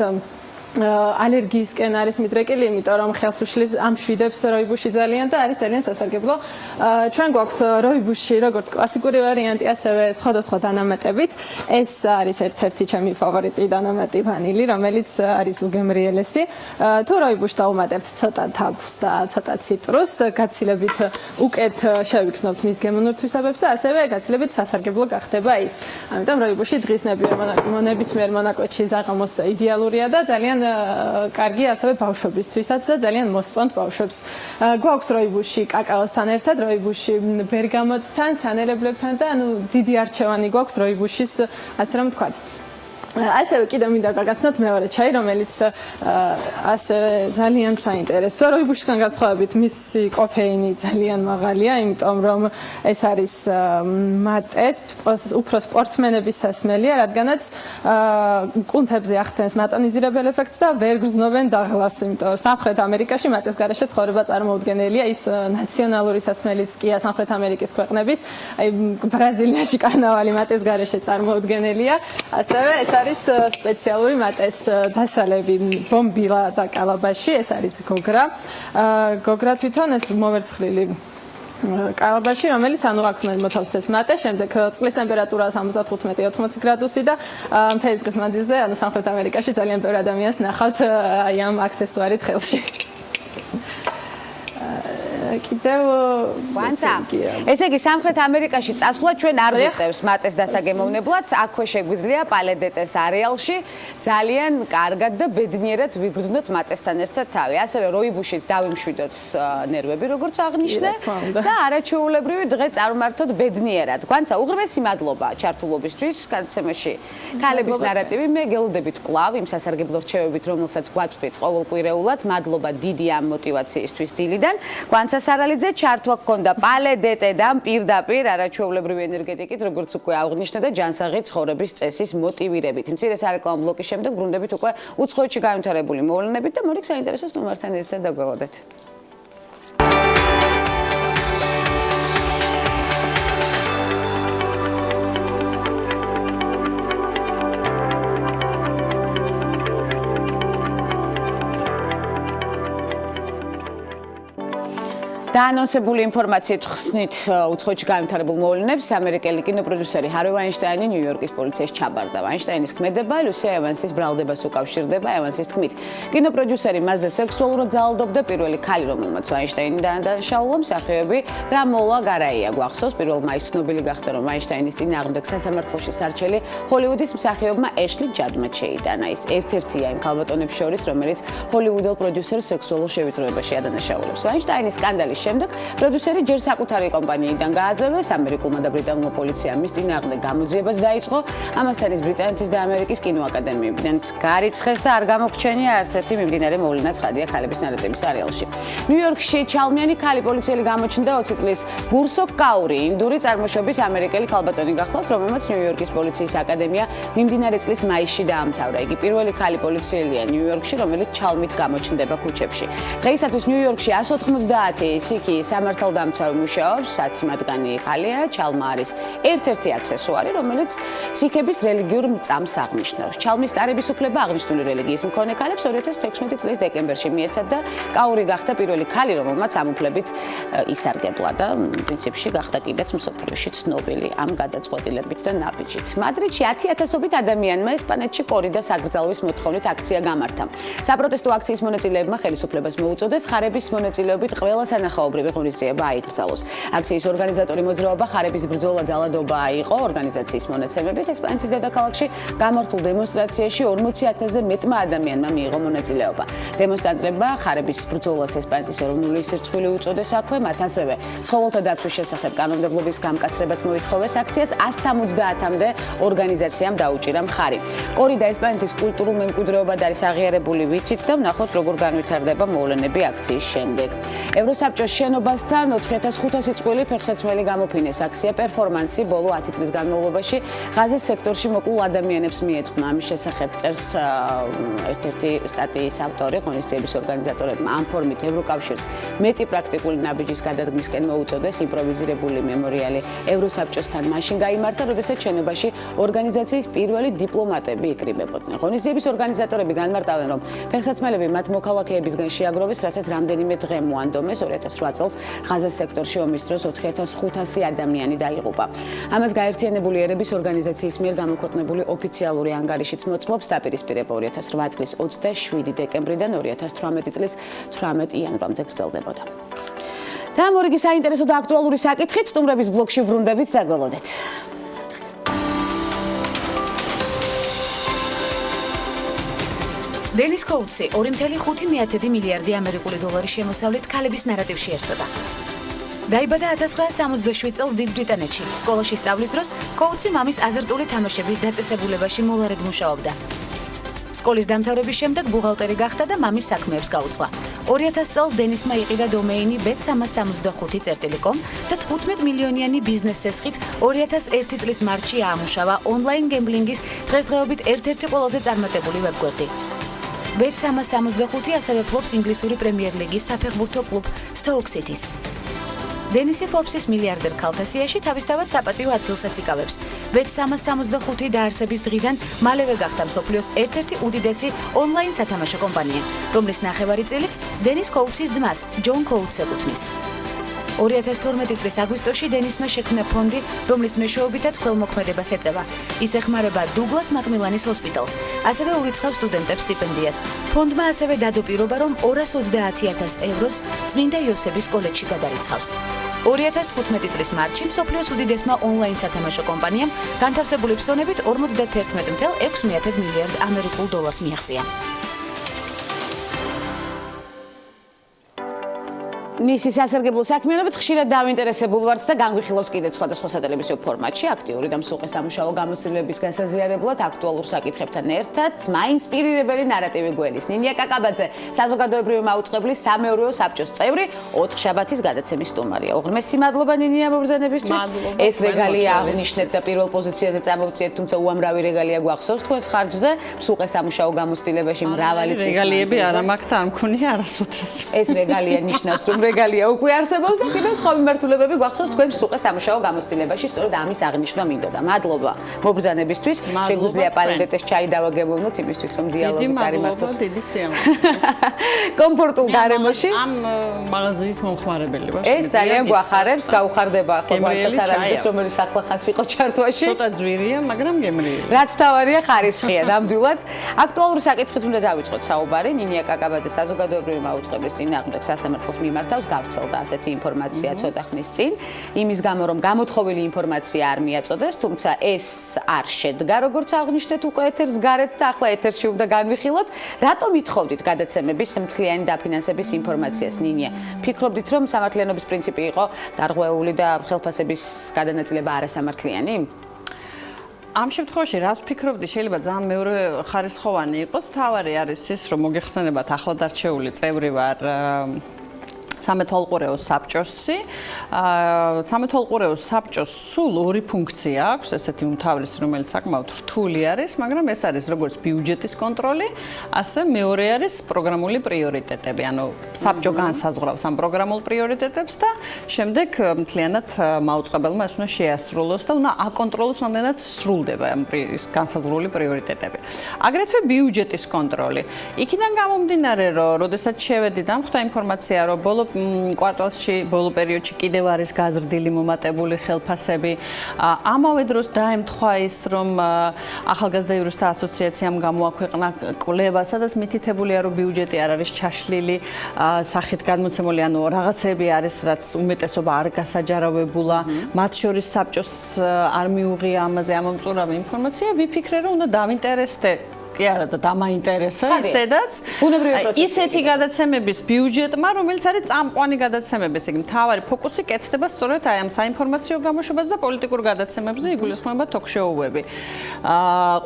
ალერგიისკენ არის მიდრეკილი, იმიტომ რომ ხელს უშლის ამშვიდებს როიბუში ძალიან და არის ძალიან სასარგებლო. ჩვენ გვაქვს როიბუში როგორც კლასიკური ვარიანტი, ასევე სხვადასხვა დანამატებით. ეს არის ერთ-ერთი ჩემი ფავორიტი დანამატი ვანილი, რომელიც არის უგემრიელესი. თუ როიბუშს დავუმატებთ ცოტა თავს და ცოტა ციტრუსს, გაცილებით უკეთ შევიგრძნობთ მის გემონურთვისებებს და ასევე გაცილებით სასარგებლო გახდება ის. ამიტომ როიბუში დღის ნებისმიერ მონაკვეთში საღამოს იდეალურია და ძალიან კარგი ასევე ბავშვებისთვისაც და ძალიან მოსწონთ ბავშვებს. გვაქვს როიბუში კაკაოსთან ერთად, როიბუში ბერგამოტთან, სანერებლებთან და ანუ დიდი არჩევანი გვაქვს როიბუშის, ასე რომ ვთქვათ. ასევე კიდევ მინდა გაგაცნოთ მეორე ჩაი, რომელიც ასევე ძალიან საინტერესოა. როიბუშისგან განსხვავებით, მისი კოფეინი ძალიან მაღალია, იმიტომ რომ ეს არის მატეს, უფრო სპორტსმენების სასმელია, რადგანაც კუნთებზე ახდენს მატონიზირებელ ეფექტს და ვერ გრძნობენ დაღლას, იმიტომ რომ სამხრეთ ამერიკაში მატეს გარეშე ცხოვრება წარმოუდგენელია, ის ნაციონალური სასმელიც კია სამხრეთ ამერიკის ქვეყნების, აი ბრაზილიაში კარნავალი მატეს გარეშე წარმოუდგენელია, ასევე ეს არის სპეციალური მატეს დასალები ბომბილა და კალაბაში, ეს არის გოგრა. გოგრა თვითონ ეს მოვერცხლილი კალაბაში, რომელიც ანუ აქ მოთავსდეს მატე, შემდეგ წყლის ტემპერატურა 75-80 გრადუსი და მთელი დღის მანძილზე, ანუ სამხრეთ ამერიკაში ძალიან ბევრი ადამიანს ნახავთ აი ამ აქსესუარით ხელში. კიდევ ვანცა. ესე იგი სამხრეთ ამერიკაში წასვლა ჩვენ არ გვიწევს მატეს დასაგემოვნებლად, აქვე შეგვიძლია პალედეტეს არეალში ძალიან კარგად და ბედნიერად ვიგრძნოთ მატესთან ერთად თავი. ასევე როიბუშით დავიმშვიდოთ ნერვები, როგორც აღნიშნე და არაჩვეულებრივი დღე წარმართოთ ბედნიერად. ვანცა, უღრმესი მადლობა ჩართულობისთვის გადაცემაში ქალების ნარატივი. მე გელოდებით კვლავ იმ სასარგებლო რჩევებით, რომელსაც გვაწვით ყოველკვირეულად. მადლობა დიდი ამ мотиваციისთვის დილიდან. ვანცა სარალიძე ჩართვა გქონდა პალედეტედან პირდაპირ არაჩვეულებრივი ენერგეტიკით, როგორც უკვე აღნიშნე და ჯანსაღი ცხოვრების წესის მოტივირებით. მცირე სარეკლამო ბლოკის შემდეგ ბრუნდებით უკვე უცხოეთში განვითარებული მოვლენებით და მოდით საინტერესო სტუმართან ერთად დაგველოდეთ. დაანონსებული ინფორმაციით ხსნით უცხოეთში განვითარებულ მოვლენებს ამერიკელი კინოპროდიუსერი ჰარვი ვაინშტაინი ნიუ-იორკის პოლიციაში ჩაბარდა. ვაინშტაინის ქმედება ლუსია ევანსის ბრალდებას უკავშირდება. ევანსის თქმით, კინოპროდიუსერი მასზე სექსუალურად ძალადობდა. პირველი ქალი, რომელმაც ვაინშტაინი დაადანაშაულა, მსახიობი რამოლა გარაია. გვახსოვს, 1 მაისს ცნობილი გახდა, რომ ვაინშტაინის წინააღმდეგ სასამართლოში სარჩელი ჰოლივუდის მსახიობმა ეშლი ჯადმა შეიტანა. ის ერთ-ერთია იმ ქალბატონებს შორის, რომელიც ჰოლივუდელ პროდიუსერს სექსუალურ შევიწროებაში ადანაშაულებს. ვაინშტაინის სკანდალის შემდეგ პროდიუსერი ჯერ საკუთარი კომპანიიდან გააძევეს, ამერიკულმა და ბრიტანულმა პოლიციამ მის წინააღმდეგ გამოძიებას დაიწყო. ამასთან ის ბრიტანეთის და ამერიკის კინოაკადემიებიდან გარიცხეს და არ გამოგჩენია არც ერთი მიმდინარე მოვლენა ცხადია ქალების ნარატივის არეალში. ნიუ-იორკში ჩალმიანი ქალი პოლიციელი გამოჩნდა 20 წლის გურსო კაური, ინდური წარმოშობის ამერიკელი ქალბატონი გახლავთ, რომელმაც ნიუ-იორკის პოლიციის აკადემია მიმდინარე წლის მაისში დაამთავრა. იგი პირველი ქალი პოლიციელია ნიუ-იორკში, რომელიც ჩალმით გამოჩნდება ქუჩებში. დღეისათვის ნიუ-იორკში 190 იქ სამართალდამცავი მუშაობს, 10 მათგანი ხალია, ჩალმა არის ერთ-ერთი აქსესუარი, რომელიც სიქების რელიგიურ წამს აღნიშნავს. ჩალმის ტარების უფლება აღნიშნული რელიგიის მქონე ქალებს 2016 წლის დეკემბერში მიეცათ და კაური გახდა პირველი ქალი, რომელმაც ამ უფლებით ისარგებლა და პრინციპში გახდა კიდეც მსოფლიოში ცნობილი ამ გადაწყვეტილებით და ნაბიჯით. მადრიდში 10,000-ობით ადამიანმა ესპანეთში კორიდას აკრძალვის მოთხოვნით აქცია გამართა. საპროტესტო აქციის მონაწილეებმა ხელისუფლებას მოუწოდეს ხარების მონაწილეობით ყველა სანახაობრივი ღონისძიება აიკრძალოს. აქციის ორგანიზატორი მოძრაობა ხარების ბრძოლა ძალადობა იყო. ორგანიზაციის მონაცემებით ესპანეთის დედაქალაქში გამართულ დემონსტრაციაში 40,000-ზე მეტმა ადამიანმა მიიღო მონაწილეობა. დემონსტრანტებმა ხარების ბრძოლას ესპანეთის ეროვნული სირცხვილი უწოდეს აქვე, მათ ასევე ცხოველთა დაცვის შესახებ კანონმდებლობის გამკაცრებაც მოითხოვეს. აქციას 170-მდე ორგანიზაციამ დაუჭირა მხარი. კორიდა ესპანეთის კულტურულ მემკვიდრეობად არის აღიარებული, ვიცით და ვნახოთ როგორ განვითარდება მოვლენები აქციის შემდეგ. ევროსაბჭოს შენობასთან 4500 წყვილი ფეხსაცმელი გამოფინეს. აქცია პერფორმანსი ბოლო 10 წლის განმავლობაში ღაზის სექტორში მოკლულ ადამიანებს მიეძღვნა. ამის შესახებ წერს ერთ-ერთი სტატიის ავტორი, ღონისძიების ორგანიზატორებმა ამ ფორმით ევროკავშირს მეტი პრაქტიკული ნაბიჯის გადადგმისკენ მოუწოდეს. იმპროვიზირებული მემორიალი ევროსაბჭოსთან მაშინ გაიმართა, როდესაც შენობაში ორგანიზაციის პირველი დიპლომატები იკრიბებოდნენ. ღონისძიების ორგანიზატორები განმარტავენ, რომ ფეხსაცმელები მათ მოქალაქეებისგან შეაგროვეს, რასაც რამდენიმე დღე მოანდომეს. 2008 წელს ღაზას სექტორში ომის დროს 4500 ადამიანი დაიღუპა. ამას გაერთიანებული ერების ორგანიზაციის მიერ გამოქვეყნებული ოფიციალური ანგარიშიც მოწმობს, დაპირისპირება 2008 წლის 27 დეკემბრიდან 2018 წლის 18 იანვრამდე გრძელდებოდა. და მორიგი საინტერესო და აქტუალური საკითხით სტუმრების ბლოკში ვრუნდებით, დაგველოდეთ. დენის კოუთსი 2.5 მილიარდი ამერიკული დოლარის შემოსავლით ქალების ნარატივში ერთვება. დაიბადა 1967 წელს დიდ ბრიტანეთში. სკოლაში სწავლის დროს კოუთსი მამის აზარტული თამაშების დაწესებულებაში მოლარედ მუშაობდა. სკოლის დამთავრების შემდეგ ბუღალტერი გახდა და მამის საქმეებს გაუძღვა. 2000 წელს დენისმა იყიდა დომეინი bet365.com და 15 მილიონიანი ბიზნეს სესხით 2001 წლის მარტში აამუშავა ონლაინ გემბლინგის დღესდღეობით ერთ-ერთი ყველაზე წარმატებული ვებგვერდი. bet365 ასევე ფლობს ინგლისური პრემიერ ლიგის საფეხბურთო კლუბ Stoke City-ს. დენისი Forbes-ის მილიარდერ ქალთა სიაში თავისთავად საპატიო ადგილსაც იკავებს. bet365 დაარსების დღიდან მალევე გახდა მსოფლიოს ერთ-ერთი უდიდესი ონლაინ სათამაშო კომპანია, რომლის ნახევარი წილიც დენის კოუთსის ძმას, ჯონ კოუთსს ეკუთვნის. 2012 წლის აგვისტოში დენისმა შექმნა ფონდი, რომლის მეშვეობითაც ქველმოქმედებას ეწევა. ის ეხმარება დუგლას მაკმილანის ჰოსპიტალს, ასევე ურიცხავს სტუდენტებს სტიპენდიას. ფონდმა ასევე დადო პირობა, რომ 230,000 ევროს წმინდა იოსების კოლეჯში გადარიცხავს. 2015 წლის მარტში მსოფლიოს უდიდესმა ონლაინ სათამაშო კომპანიამ განთავსებული ფსონებით 51.6 მილიარდ ამერიკულ დოლარს მიაღწია. მისი სასარგებლო საქმიანობით ხშირად დავინტერესებულ ვართ და განგვიხილავს კიდეც სხვადასხვა სატელევიზიო ფორმატში აქტიური და მსუყე სამუშაო გამოცდილების გასაზიარებლად აქტუალურ საკითხებთან ერთად მაინსპირირებელი ნარატივი გველის ნინია კაკაბაძე საზოგადოებრივი მაუწყებლის სამეურვეო საბჭოს წევრი 4 შაბათის გადაცემის სტუმარია. უღრმესი მადლობა ნინია მობრძანებისთვის. ეს რეგალია აღნიშნეთ და პირველ პოზიციაზე წამოვწიეთ, თუმცა უამრავი რეგალია გვახსოვს თქვენს ხარჯზე მსუყე სამუშაო გამოცდილებაში მრავალი წლის რეგალიები არ მაქვს და არ მქონია არასოდეს. ეს რეგალია ნიშნავს, რომ რეგალია უკვე არსებობს და კიდევ სხვა მიმართულებები გვახსოვს თქვენ მსუყე სამუშაო გამოცდილებაში, სწორედ ამის აღნიშვნა მინდოდა. მადლობა მობრძანებისთვის. შეგვიძლია პალენდეტეს ჩაი დავაგებოვნოთ იმისთვის, რომ დიალოგი წარიმართოს. დიდი სიამოვნებაა. კომფორტულ გარემოში. ამ მაღაზიის მომხმარებელი ვარ. ეს ძალიან გვახარებს, გაუხარდება ახლა მაცასარამის, რომელიც ახლახანს იყო ჩართვაში. ცოტა ძვირია, მაგრამ გემრიელი. რაც თავარია ხარისხია, ნამდვილად. აქტუალური საკითხით უნდა დავიწყოთ საუბარი. ნინია კაკაბაძე საზოგადოებრივი მაუწყებლის წინააღმდეგ სასამართლოს მიმართავ გავრცელდა ასეთი ინფორმაცია ცოტა ხნის წინ, იმის გამო რომ გამოთხოვილი ინფორმაცია არ მიაწოდეს, თუმცა ეს არ შედგა, როგორც აღნიშნეთ უკვე ეთერს გარეთ და ახლა ეთერში უნდა განვიხილოთ, რატომ ითხოვდით გადაცემების მთლიანი დაფინანსების ინფორმაციას, ნინია? ფიქრობდით, რომ სამართლიანობის პრინციპი იყო დარღვეული და ხელფასების გადანაწილება არასამართლიანი? ამ შემთხვევაში რაც ვფიქრობდი, შეიძლება ძალიან მეორე ხარისხოვანი იყოს. მთავარი არის ის, რომ მოგეხსენებათ ახლადარჩეული წევრი ვარ სამეთვალყურეო საბჭოსი. სამეთვალყურეო საბჭოს სულ ორი ფუნქცია აქვს, ესეთი უმთავრესი, რომელიც საკმაოდ რთული არის, მაგრამ ეს არის როგორც ბიუჯეტის კონტროლი, ასე მეორე არის პროგრამული პრიორიტეტები. ანუ საბჭო განსაზღვრავს ამ პროგრამულ პრიორიტეტებს და შემდეგ მთლიანად მაუწყებელმა ეს უნდა შეასრულოს და უნდა აკონტროლოს, რამდენად სრულდება ამ განსაზღვრული პრიორიტეტები. აგრეთვე ბიუჯეტის კონტროლი. იქიდან გამომდინარე, რომ როდესაც შევედი დამხვდა ინფორმაცია, რომ ბოლო კვარტალში, ბოლო პერიოდში კიდევ არის გაზრდილი მომატებული ხელფასები. ამავე დროს დაემთხვა ის, რომ ახალგაზრდა იურისტთა ასოციაციამ გამოაქვეყნა კვლევა, სადაც მითითებულია, რომ ბიუჯეტი არ არის ჩაშლილი სახით გადმოცემული, ანუ რაღაცები არის, რაც უმეტესობა არ გასაჯარავებულა. მათ შორის საბჭოს არ მიუღია ამაზე ამომწურავი ინფორმაცია, ვიფიქრე, რომ უნდა დავინტერესდე კი არა და დამაინტერესა ისედაც ისეთი გადაცემების ბიუჯეტმა, რომელიც არის წამყვანი გადაცემების, იგი მთავარი ფოკუსი კეთდება სწორედ აი ამ საინფორმაციო გამოშვებას და პოლიტიკურ გადაცემებზე, იგულისხმება ток-შოუები.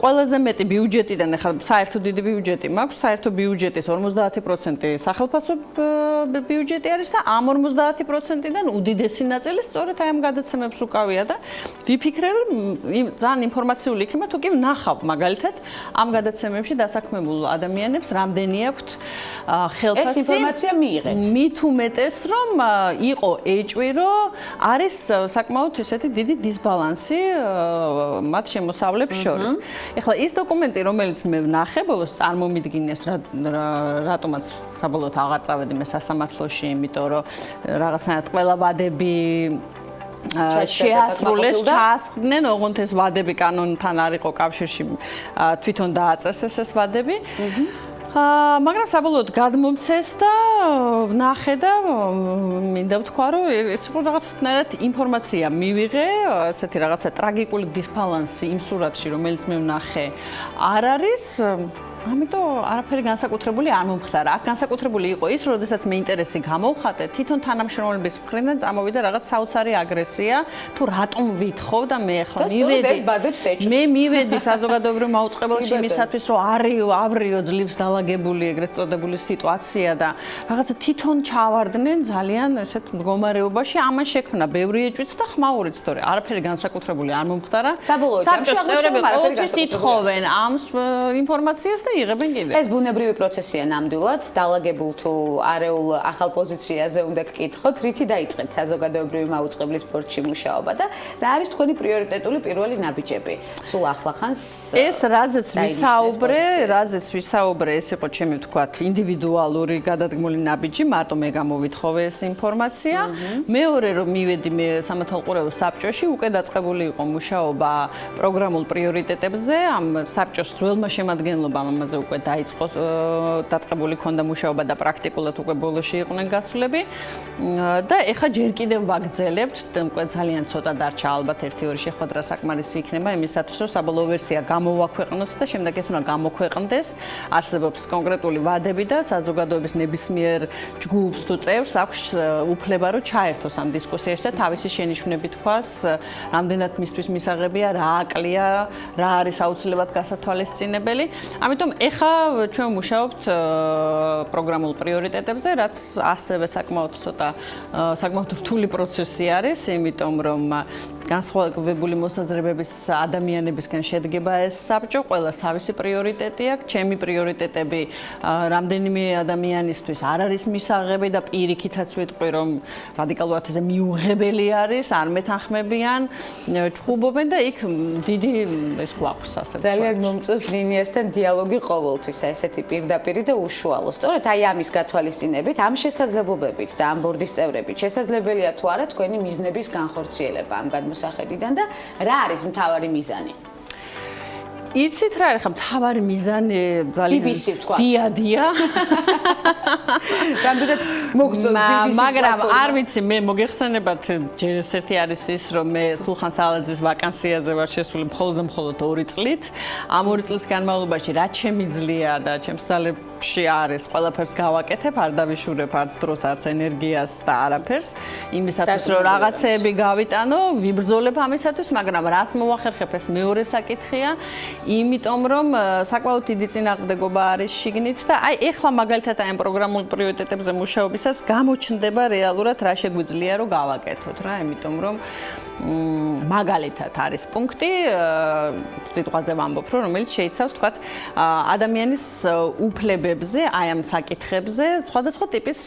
ყველაზე მეტი ბიუჯეტიდან ახლა საერთო დიდი ბიუჯეტი მაქვს, საერთო ბიუჯეტის 50% სახელმწიფო ბიუჯეტი არის და ამ 50%-დან უდიდესი ნაწილი სწორედ აი ამ გადაცემებს უკავია და ვიფიქრე, რომ ძალიან ინფორმაციული იქნება, თუ კი ვნახავ მაგალითად ამ გადაცემებში დასაქმებულ ადამიანებს რამდენი აქვთ ხელფასი. ეს ინფორმაცია მიიღეთ. მით უმეტეს, რომ იყო ეჭვირო, არის საკმაოდ ისეთი დიდი დისბალანსი მათ შემოსავლებს შორის. ეხლა ის დოკუმენტი, რომელიც მე ვნახე, ბოლოს წარმომიდგინეს, რატომაც საბოლოოდ აღარ წავედი მე სასამართლოში, იმიტომ რომ რაღაცნაირად ყველა ვადები შეასრულეს, ჩაასხდნენ, ოღონდ ეს ვადები კანონთან არ იყო კავშირში, თვითონ დააწესეს ეს ვადები. მაგრამ საბოლოოდ გადმომცეს და ვნახე და მინდა ვთქვა, რომ ეს იყო რაღაცნაირად ინფორმაცია მივიღე, ესეთი რაღაცა ტრაგიკული დისბალანსი იმ სურათში, რომელიც მე ვნახე, არ არის. ამიტომ არაფერი განსაკუთრებული არ მომხდარა. აქ განსაკუთრებული იყო ის, რომ როდესაც მე ინტერესი გამოვხატე, თვითონ თანამშრომლების მხრიდან წამოვიდა რაღაც საოცარი აგრესია, თუ რატომ ვითხოვ და მე ახლა მივედი საზოგადოებრივ მაუწყებელში იმისათვის, რომ ავრიო ძლივს დაალაგებული ეგრეთ წოდებული სიტუაცია და რაღაცა თვითონ ჩავარდნენ ძალიან ესეთ მდგომარეობაში, ამან შექმნა ბევრი ეჭვიც და ხმაურიც, თორე არაფერი განსაკუთრებული არ მომხდარა. საბჭოს წევრები ყოველთვის ითხოვენ ამ ინფორმაციას იღებენ კიდე. ეს ბუნებრივი პროცესია ნამდვილად, დაალაგებულ თუ არეულ ახალ პოზიციაზე უნდა გკითხოთ, რითი დაიწყეთ საზოგადოებრივი მაუწყებლის ბორცვში მუშაობა და რა არის თქვენი პრიორიტეტული პირველი ნაბიჯები? სულ ახლახანს ეს რაზეც ვისაუბრე, ეს იყო ჩემი ვთქვათ, ინდივიდუალური გადადგმული ნაბიჯი, მარტო მე გამოვითხოვე ეს ინფორმაცია. მეორე რომ მივედი მე სამეთვალყურეო საბჭოში, უკვე დაწყებული იყო მუშაობა პროგრამულ პრიორიტეტებზე, ამ საბჭოს ძველმა შემადგენლობამ ამაზე უკვე დაიწყო დაწყებული ქონდა მუშაობა და პრაქტიკულად უკვე ბოლოში იყვნენ გასულები და ეხა ჯერ კიდევ ვაგრძელებთ, უკვე ძალიან ცოტა დარჩა, ალბათ 1-2 შეხვედრა საკმარისი იქნება იმისათვის, რომ საბოლოო ვერსია გამოვაქვეყნოთ და შემდეგ ეს უნდა გამოქვეყნდეს. არსებობს კონკრეტული ვადები და საზოგადოების ნებისმიერ ჯგუფს თუ წევრს აქვს უფლება, რომ ჩაერთოს ამ დისკუსიაში და თავისი შენიშვნები თქვას, რამდენად მისთვის მისაღებია, რა აკლია, რა არის აუცილებლად გასათვალისწინებელი. ამიტომ ეხა ჩვენ მუშაობთ პროგრამულ პრიორიტეტებზე, რაც ასევე საკმაოდ რთული პროცესი არის, იმიტომ რომ განსხვავებული მოსაზრებების ადამიანებისგან შედგება ეს საბჭო, ყველას თავისი პრიორიტეტი აქვს. ჩემი პრიორიტეტები რამდენიმე ადამიანისთვის არ არის მისაღები და პირიქითაც ვიტყვი, რომ რადიკალურად ესე მიუღებელი არის, არ მეთანხმებიან, ჩხუბობენ და იქ დიდი ეს გვაქვს ასე. ძალიან მომწონს ლინიასთან დიალოგი ყოველთვის, ესეთი პირდაპირი და უშუალო. სწორედ აი ამის გათვალისწინებით, ამ შესაძლებლობებით და ამ ბორდის წევრებით შესაძლებელია თუ არა თქვენი მიზნების განხორციელება ამ გადმოსახედიდან და რა არის მთავარი მიზანი? იცით რა არის ხა მთავარი მიზანი ძალიან დია. რამდენად მოგწონს BBC, მაგრამ არ ვიცი, მე მოგეხსენებათ ჯერ ერთი არის ის, რომ მე სულხან სალაძის ვაკანსიაზე ვარ შესული მხოლოდ 2 წლით. ამ 2 წლის განმავლობაში რა შემიძლია და ჩემს ძალებში არის, ყველაფერს გავაკეთებ, არ დავიშურებ არც დროს, არც ენერგიას და არაფერს. იმისათვის რომ რაღაცეები გავიტანო, ვიბრძოლებ ამისათვის, მაგრამ რას მოვახერხებ, ეს მეორე საკითხია. იმიტომ რომ საკმაოდ დიდი წინააღმდეგობა არის შიგნით და აი ეხლა მაგალითად აი ამ პროგრამულ პრიორიტეტებზე მუშაობის განხილვებისას გამოჩნდება რეალურად რა შეგვიძლია რომ გავაკეთოთ რა, იმიტომ რომ მაგალითად არის პუნქტი სიტყვაზე ვამბობ, რომელიც შეიცავს თქვათ ადამიანის უფლებებზე, აი ამ საკითხებზე სხვადასხვა ტიპის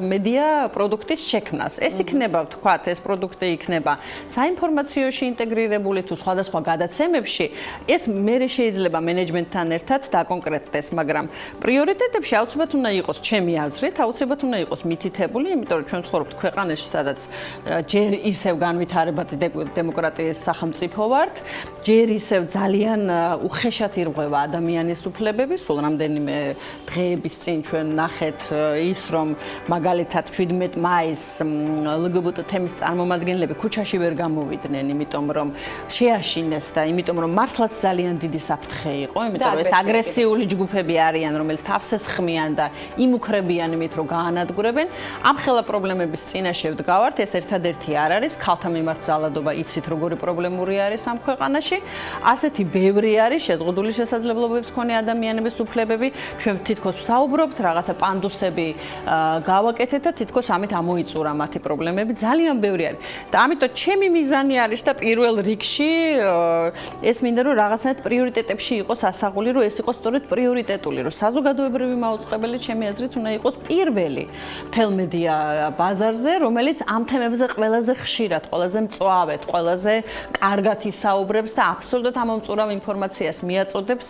მედია პროდუქტის შექმნას. ეს იქნება თქვათ, ეს პროდუქტი იქნება საინფორმაციოში ინტეგრირებული თუ სხვადასხვა გადაცემებში, ეს მერე შეიძლება მენეჯმენტთან ერთად დაკონკრეტდეს, მაგრამ პრიორიტეტებში აუცილებლად უნდა იყოს ჩემი აზრით, აუცილებლად უნდა იყოს მითითებული, იმიტომ რომ ჩვენ ცხოვრობთ ქვეყანაში, სადაც ჯერ ისევ განვითარებადი დემოკრატიის სახელმწიფო ვართ, ჯერ ისევ ძალიან უხეშად ირღვევა ადამიანის უფლებები, სულ რამდენიმე დღეების წინ ჩვენ ნახეთ ის, რომ მაგალითად 17 მაისს LGBT თემის წარმომადგენლები ქუჩაში ვერ გამოვიდნენ, იმიტომ რომ შეაშინეს და იმიტომ რომ მართლაც ძალიან დიდი საფრთხე იყო, იმიტომ რომ ეს აგრესიული ჯგუფები არიან, რომელიც თავს ესხმიან და იმუქრებიან იმით, რომ გაანადგურებენ. ამ ხელა პრობლემების წინაშე ვდგავართ, ეს ერთადერთი არ არის, ქალთა მიმართ ძალადობა იცით როგორი პრობლემური არის ამ ქვეყანაში. ასეთი ბევრი არის შეზღუდული შესაძლებლობების მქონე ადამიანების უფლებები. ჩვენ თითქოს ვსაუბრობთ, რაღაცა პანდუსები გავაკეთეთ და თითქოს ამით ამოიწურა მათი პრობლემები. ძალიან ბევრი არის. და ამიტომ ჩემი მიზანი არის და პირველ რიგში ეს მინდა რომ რაღაცნაირად პრიორიტეტებში იყოს ასაღული, რომ ეს იყოს სწორედ პრიორიტეტული, რომ საზოგადოებრივი მაუწყებელი ჩემი აზრით უნდა იყოს პირველი მთელ მედია ბაზარზე, რომელიც ამ თემებზე ყველაზე ხშირად, ყველაზე მწვავედ, ყველაზე კარგად ისაუბრებს და აბსოლუტურად ამომწურავ ინფორმაციას მიაწოდებს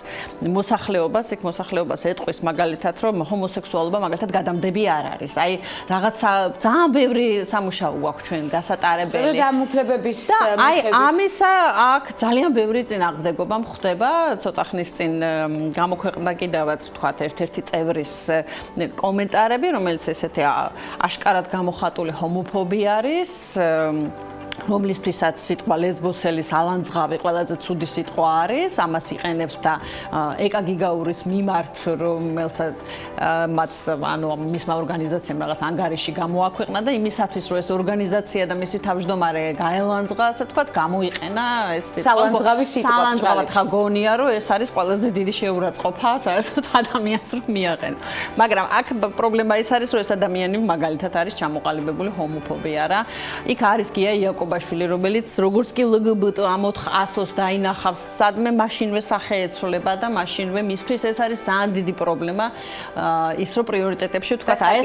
მოსახლეობას, იქ მოსახლეობას ეტყვის მაგალითად, რომ ჰომოსექსუალობა მაგალითად გადამდები არ არის. აი რაღაცა ძალიან ბევრი სამუშაო გვაქვს ჩვენ გასატარებელი. სწორედ ამ უფლებების აი ამისა აქ ძალიან ბევრი წინააღმდეგობა ხდება. ცოტა ხნის წინ გამოქვეყნდა კიდევაც თქვათ ერთ-ერთი წევრის კომენტარები, რომელიც ესეთი აშკარად გამოხატული ჰომოფობი არის. რომლისთვისაც სიტყვა ლესბოსელი სალანძღავი ყველაზე ცუდი სიტყვა არის, ამას იყენებს და ეკა გიგაურის მიმართ, რომელსაც მათ ანუ მისმა ორგანიზაციამ რაღაც ანგარიში გამოაქვეყნა და იმისათვის რომ ეს ორგანიზაცია და მისი თავმჯდომარე გაელანძღა, ასე ვთქვათ, გამოიყენა ეს სალანძღავი სიტყვა. სალანძღავად გონია, რომ ეს არის ყველაზე დიდი შეურაცხყოფა საერთოდ ადამიანს რომ მიაყენა. მაგრამ აქ პრობლემა ის არის, რომ ეს ადამიანი მაგალითად არის ჩამოყალიბებული ჰომოფობია რა. იქ არის გია იაკობაშვილი, რომელიც როგორც კი LGBT ამ 400-ს დაინახავს სადმე მაშინვე სახე ეცვლება და მაშინვე მისთვის ეს არის ძალიან დიდი პრობლემა ის რომ პრიორიტეტებში ვთქვათ აი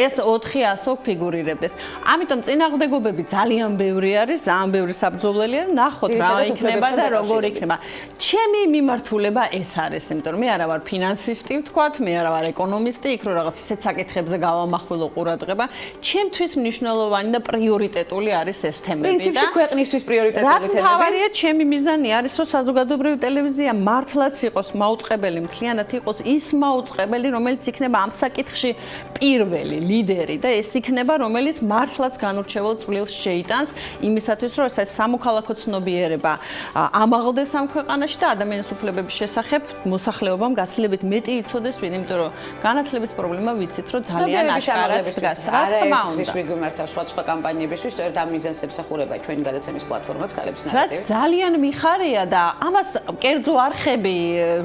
ეს 400 ფიგურირებდეს. ამიტომ წინააღმდეგობები ძალიან ბევრი არის, ძალიან ბევრი საბრძოლელი არის, ნახოთ რა იქნება და როგორ იქნება. ჩემი მიმართულება ეს არის, იმიტომ რომ მე არა ვარ ფინანსისტი ვთქვათ, მე არა ვარ ეკონომისტი, იქ რომ რაღაც ისეთ საკითხებზე გავამახვილო ყურადღება, ჩემთვის მნიშვნელოვანი და პრიორიტეტული არის ეს თემები და პრინციპში ქვეყნისთვის პრიორიტეტული თემები. რაც მთავარია, ჩემი მიზანი არის, რომ საზოგადოებრივი ტელევიზია მართლაც იყოს მაუწყებელი, მთლიანად იყოს ის მაუწყებელი, რომელიც იქნება ამ საკითხში პირველი ლიდერი და ეს იქნება, რომელიც მართლაც განურჩეულ წვლილს შეიტანს იმისათვის, რომ ეს სამოქალაქო ცნობიერება ამაღლდეს ამ ქვეყანაში და ადამიანის უფლებების შესახებ მოსახლეობამ გაცილებით მეტი იცოდეს, იმიტომ რომ განათლების პრობლემა ვიცით, რომ ძალიან აშკარად დგას. რა თქმა უნდა. ვიგმართავს სხვა კამპანიებისთვის, სწორედ ამ მიზანს ემსახურება ჩვენი გადაცემის პლატფორმაც ქალების ნარატივი. რაც ძალიან მიხარია და ამას კერძო არხები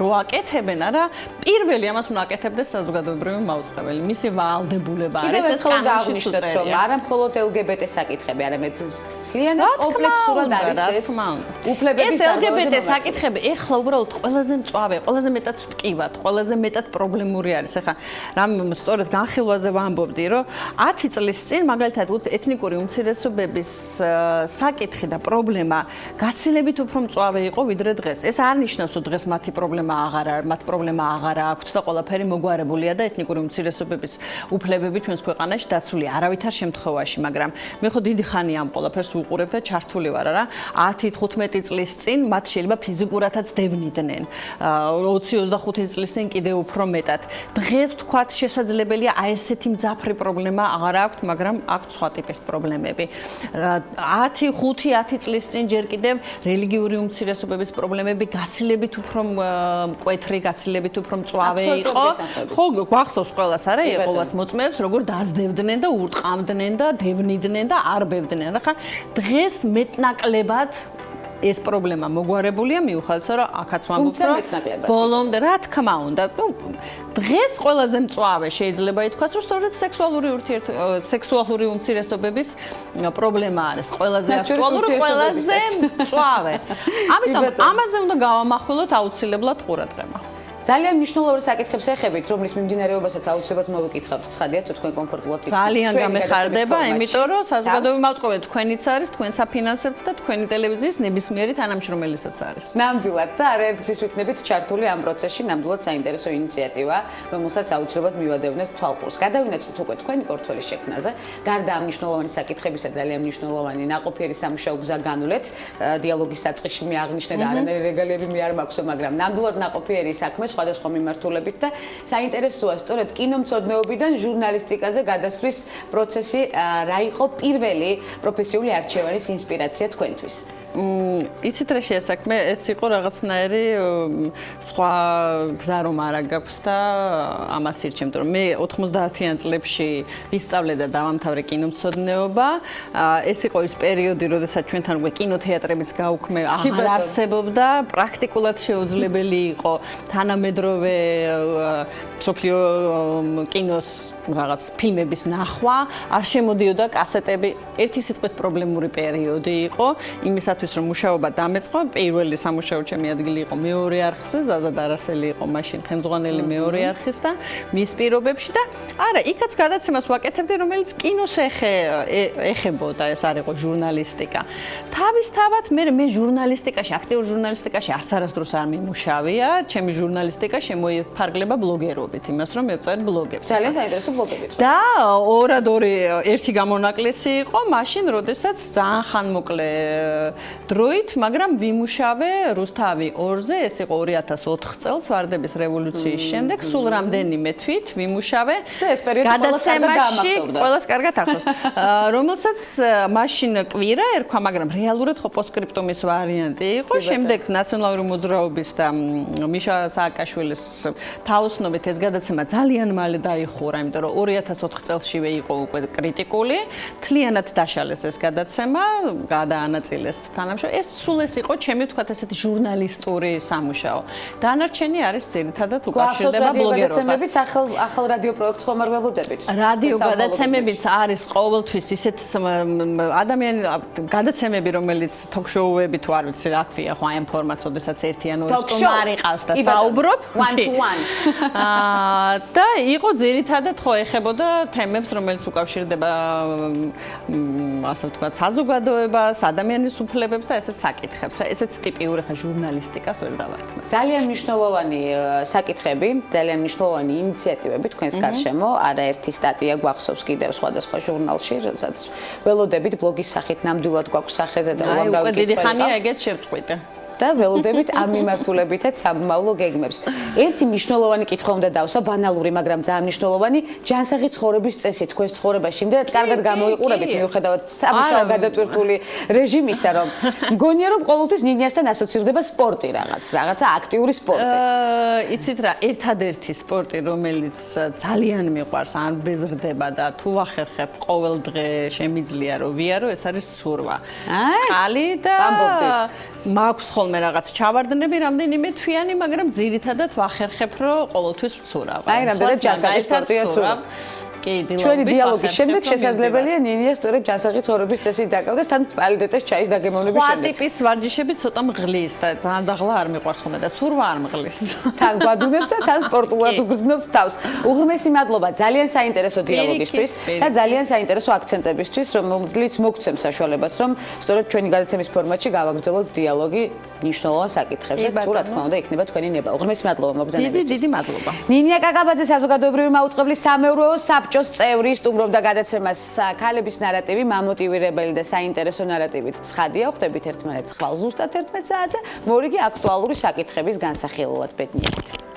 რო აკეთებენ, არა, პირველი ამას უნდა აკეთებდეს საზოგადოებრივი მაუწყებელი. მისი ვალდებულება არის ეს კანონში წერილა. არა მხოლოდ LGBT საკითხები, არამედ მთლიანად კომპლექსურად არის ეს უფლებების ეს LGBT საკითხები ეხლა უბრალოდ ყველაზე მწვავე, ყველაზე მეტად ტკივად, ყველაზე მეტად პრობლემური არის. ეხლა რამ სწორედ განხილვაზე ვამბობდი, რომ 10 წლის წინ მაგალითად ეთნიკური უმცირესობების საკითხი და პრობლემა გაცილებით უფრო მწვავე იყო ვიდრე დღეს. ეს არ ნიშნავს, რომ დღეს მათი პრობლემა აღარ აქვთ და ყველაფერი მოგვარებულია და ეთნიკური უმცირესობების უფლებები ჩვენს ქვეყანაში დაცულია არავითარ შემთხვევაში, მაგრამ მე ხო დიდი ხანი ამ ყველაფერს ვუყურებ და ჩართული ვარ, რა. 10-15 წლის წინ მათ შეიძლება ფიზიკურადაც დევნიდნენ. 20-25 წლის წინ კიდევ უფრო მეტად. დღეს ვთქვათ, შესაძლებელია აი ესეთი მძაფრი პრობლემა აღარ აქვთ, მაგრამ აქვთ სხვა ტიპის პრობლემები. 5-10 წლის წინ ჯერ კიდევ რელიგიური უმცირესობების პრობლემები გაცილებით უფრო მკვეთრი, გაცილებით უფრო მწვავე იყო. ხო, გვახსოვს ყველას, არა, იეყოვას მოწმეებს, როგორ დაძდევდნენ და ურტყამდნენ და დევნიდნენ და არბევდნენ. ახლა დღეს მეტნაკლებად ეს პრობლემა მოგვარებულია მიუხედავად რომ აქაც ვამბობ თუმცა რომ მეტნაკლებად. ბოლომდე რა თქმა უნდა დღეს ყველაზე მწვავე შეიძლება ითქვას რომ სწორედ სექსუალური უმცირესობების პრობლემა არის ყველაზე აქტუალური ყველაზე მწვავე ამიტომ ამაზე უნდა გავამახვილოთ აუცილებლად ყურადღება ძალიან მნიშვნელოვანი საკითხებს ეხებით, რომლის მიმდინარეობასაც აუცილებლად მოვიკითხავთ. ცხადია თუ თქვენ კომფორტულად იქნებით. ძალიან გამეხარდება, იმიტომ რომ საზოგადოებრივი მაუწყებლობა თქვენიც არის, თქვენ საფინანსებთ და თქვენი ტელევიზიის ნებისმიერი თანამშრომელისაც არის. ნამდვილად და არაერთგზის ვიქნებით ჩართული ამ პროცესში, ნამდვილად საინტერესო ინიციატივა, რომელსაც აუცილებლად მივადევნებთ თვალყურს. გადავინაცვლოთ უკვე თქვენი პორტფელის შექმნაზე. გარდა ამ მნიშვნელოვანი საკითხებისა, ძალიან მნიშვნელოვანი ნაყოფიერი სამუშაო გზა განვლეთ. დიალოგის საწყისში მე აღნიშნე და არანაირი რეგალიები მე არ მაქვსო, მაგრამ ნამდვილად ნაყოფიერი საქმე სხვადასხვა მიმართულებით და საინტერესოა სწორედ კინომცოდნეობიდან ჟურნალისტიკაზე გადასვლის პროცესი რა იყო პირველი პროფესიული არჩევანის ინსპირაცია თქვენთვის? იცით რა შეასაქმე ეს იყო რაღაცნაირი სხვა გზა რომ არა გაქვს და ამას ირჩევთ რომ მე 90-იან წლებში ვისწავლე და დავამთავრე კინომცოდნეობა ეს იყო ის პერიოდი როდესაც ჩვენთან უკვე კინოთეატრებიც გაუქმე აღარ არსებობდა პრაქტიკულად შეუძლებელი იყო თანამედროვე სოფლიო კინოს რაღაც ფილმების ნახვა არ შემოდიოდა კასეტები ერთი სიტყვით პრობლემური პერიოდი იყო იმისათვის რომ მუშაობა დამეწყო პირველი სამუშაო ჩემი ადგილი იყო მეორე არხზე ზაზა დარასელი იყო მაშინ ხელმძღვანელი მეორე არხის და მის პირობებში და არა იქაც გადაცემას ვაკეთებდი რომელიც კინოს ეხებოდა ეს არ იყო ჟურნალისტიკა თავისთავად მე ჟურნალისტიკაში აქტიურ ჟურნალისტიკაში არც არასდროს არ მიმუშავია ჩემი ჟურნალისტიკა შემოიფარგლება ბლოგერობით იმას რომ მევწერთ ბლოგებს ძალიან საინტერესო ბლოგები და ორადორი ერთი გამონაკლისი იყო მაშინ როდესაც ძალიან ხანმოკლე დროით, მაგრამ ვიმუშავე რუსთავი 2-ზე, ეს იყო 2004 წელს ვარდების რევოლუციის შემდეგ, სულ რამდენიმე თვით ვიმუშავე გადაცემაში, ყველას კარგად ახსოვს, რომელსაც მაშინ კვირა ერქვა, მაგრამ რეალურად ხო პოსტსკრიპტუმის ვარიანტი იყო, შემდეგ ნაციონალური მოძრაობის და მიშა სააკაშვილის თაოსნობით ეს გადაცემა ძალიან მალე დაიხურა, იმიტომ რომ 2004 წელსშივე იყო უკვე კრიტიკული, თლიანად დაშალეს ეს გადაცემა, გადაანაწილეს თანამშრომლები. ეს სულ ეს იყო ჩემი ვთქვათ ესეთი ჟურნალისტური სამუშაო. დანარჩენი არის ძირითადად უკავშირდება ბლოგერობას. ახალ რადიო პროექტს ხომ არ ველოდებით? რადიო გადაცემებიც არის ყოველთვის ისეთ ადამიანი გადაცემები რომელიც ток-შოუები თუ არ ვიცი რა ქვია ხო აი ამ ფორმატს, ოდესაც ერთი ან ორი სტუმარი ყავს და საუბრობ one to one. და იყო ძირითადად ხო ეხებოდა თემებს რომელიც უკავშირდება ასე ვთქვათ საზოგადოებას, ადამიანის უფლებებს და ესეც საკითხებს. ესეც ტიპიური ხა ჟურნალისტიკას ვერ დავარქმევ. ძალიან მნიშვნელოვანი საკითხები, ძალიან მნიშვნელოვანი ინიციატივები თქვენს გარშემო. არაერთი სტატია გვახსოვს კიდევ სხვადასხვა ჟურნალში, როდესაც ველოდებით ბლოგის სახით ნამდვილად გვაქვს სახეზე და უკვე დიდი ხანია ეგეთ შევწყვიტე. და ველოდებით ამ მიმართულებითაც სამომავლო გეგმებს. ერთი მნიშვნელოვანი კითხვა უნდა დავსვა, ბანალური, მაგრამ ძალიან მნიშვნელოვანი, ჯანსაღი ცხოვრების წესი თქვენს ცხოვრებაში. იმდენად კარგად გამოიყურებით მიუხედავად სამუშაო გადატვირთული რეჟიმისა, რომ მგონია რომ ყოველთვის ნინიასთან ასოცირდება სპორტი რაღაცა აქტიური სპორტი. იცით რა, ერთადერთი სპორტი, რომელიც ძალიან მიყვარს, ან ბეზრდება და თუ ვახერხებ ყოველ დღე შემიძლია რომ ვიარო, ეს არის სურვა. წყალი და მაქვს ხოლმე რაღაც ჩავარდნები რამდენიმე თვიანი, მაგრამ ძირითადად ვახერხებ რომ ყოველთვის ვცურავ. აი, რამდენად ჯანსაღი სპორტია სურვ. ჩვენი დიალოგის შემდეგ შესაძლებელია ნინია სწორედ ჯანსაღი ცხოვრების წესით დაკავდეს, თან სპალიდეტეს ჩაის დაგემოვნების შემდეგ. სხვა ტიპის ვარჯიშები ცოტა მღლის და ძალიან დაღლა არ მიყვარს ხოლმე და ცურვა არ მღლის. თან გვადუნებს და თან სპორტულად უგრძნობთ თავს. უღრმესი მადლობა ძალიან საინტერესო დიალოგისთვის და ძალიან საინტერესო აქცენტებისთვის, რომელიც მოგცემს საშუალებას, რომ სწორედ ჩვენი გადაცემის ფორმატში გავაგრძელოთ დიალოგი მნიშვნელოვან საკითხებზე. თუ რა თქმა უნდა იქნება თქვენი ნება. უღრმესი მადლობა მობრძანებისთვის. დიდი მადლობა. ნინია კაკაბაძე საზოგადოებრივი მაუწყებლის სამეურვეო საბჭოს წევრი სტუმრობდა გადაცემას ქალების ნარატივი, მამოტივირებელი და საინტერესო ნარატივით ცხადია. ხვდებით ერთმანეთს ხვალ ზუსტად 11 საათზე, მორიგი აქტუალური საკითხების განსახილველად ბედნიერით.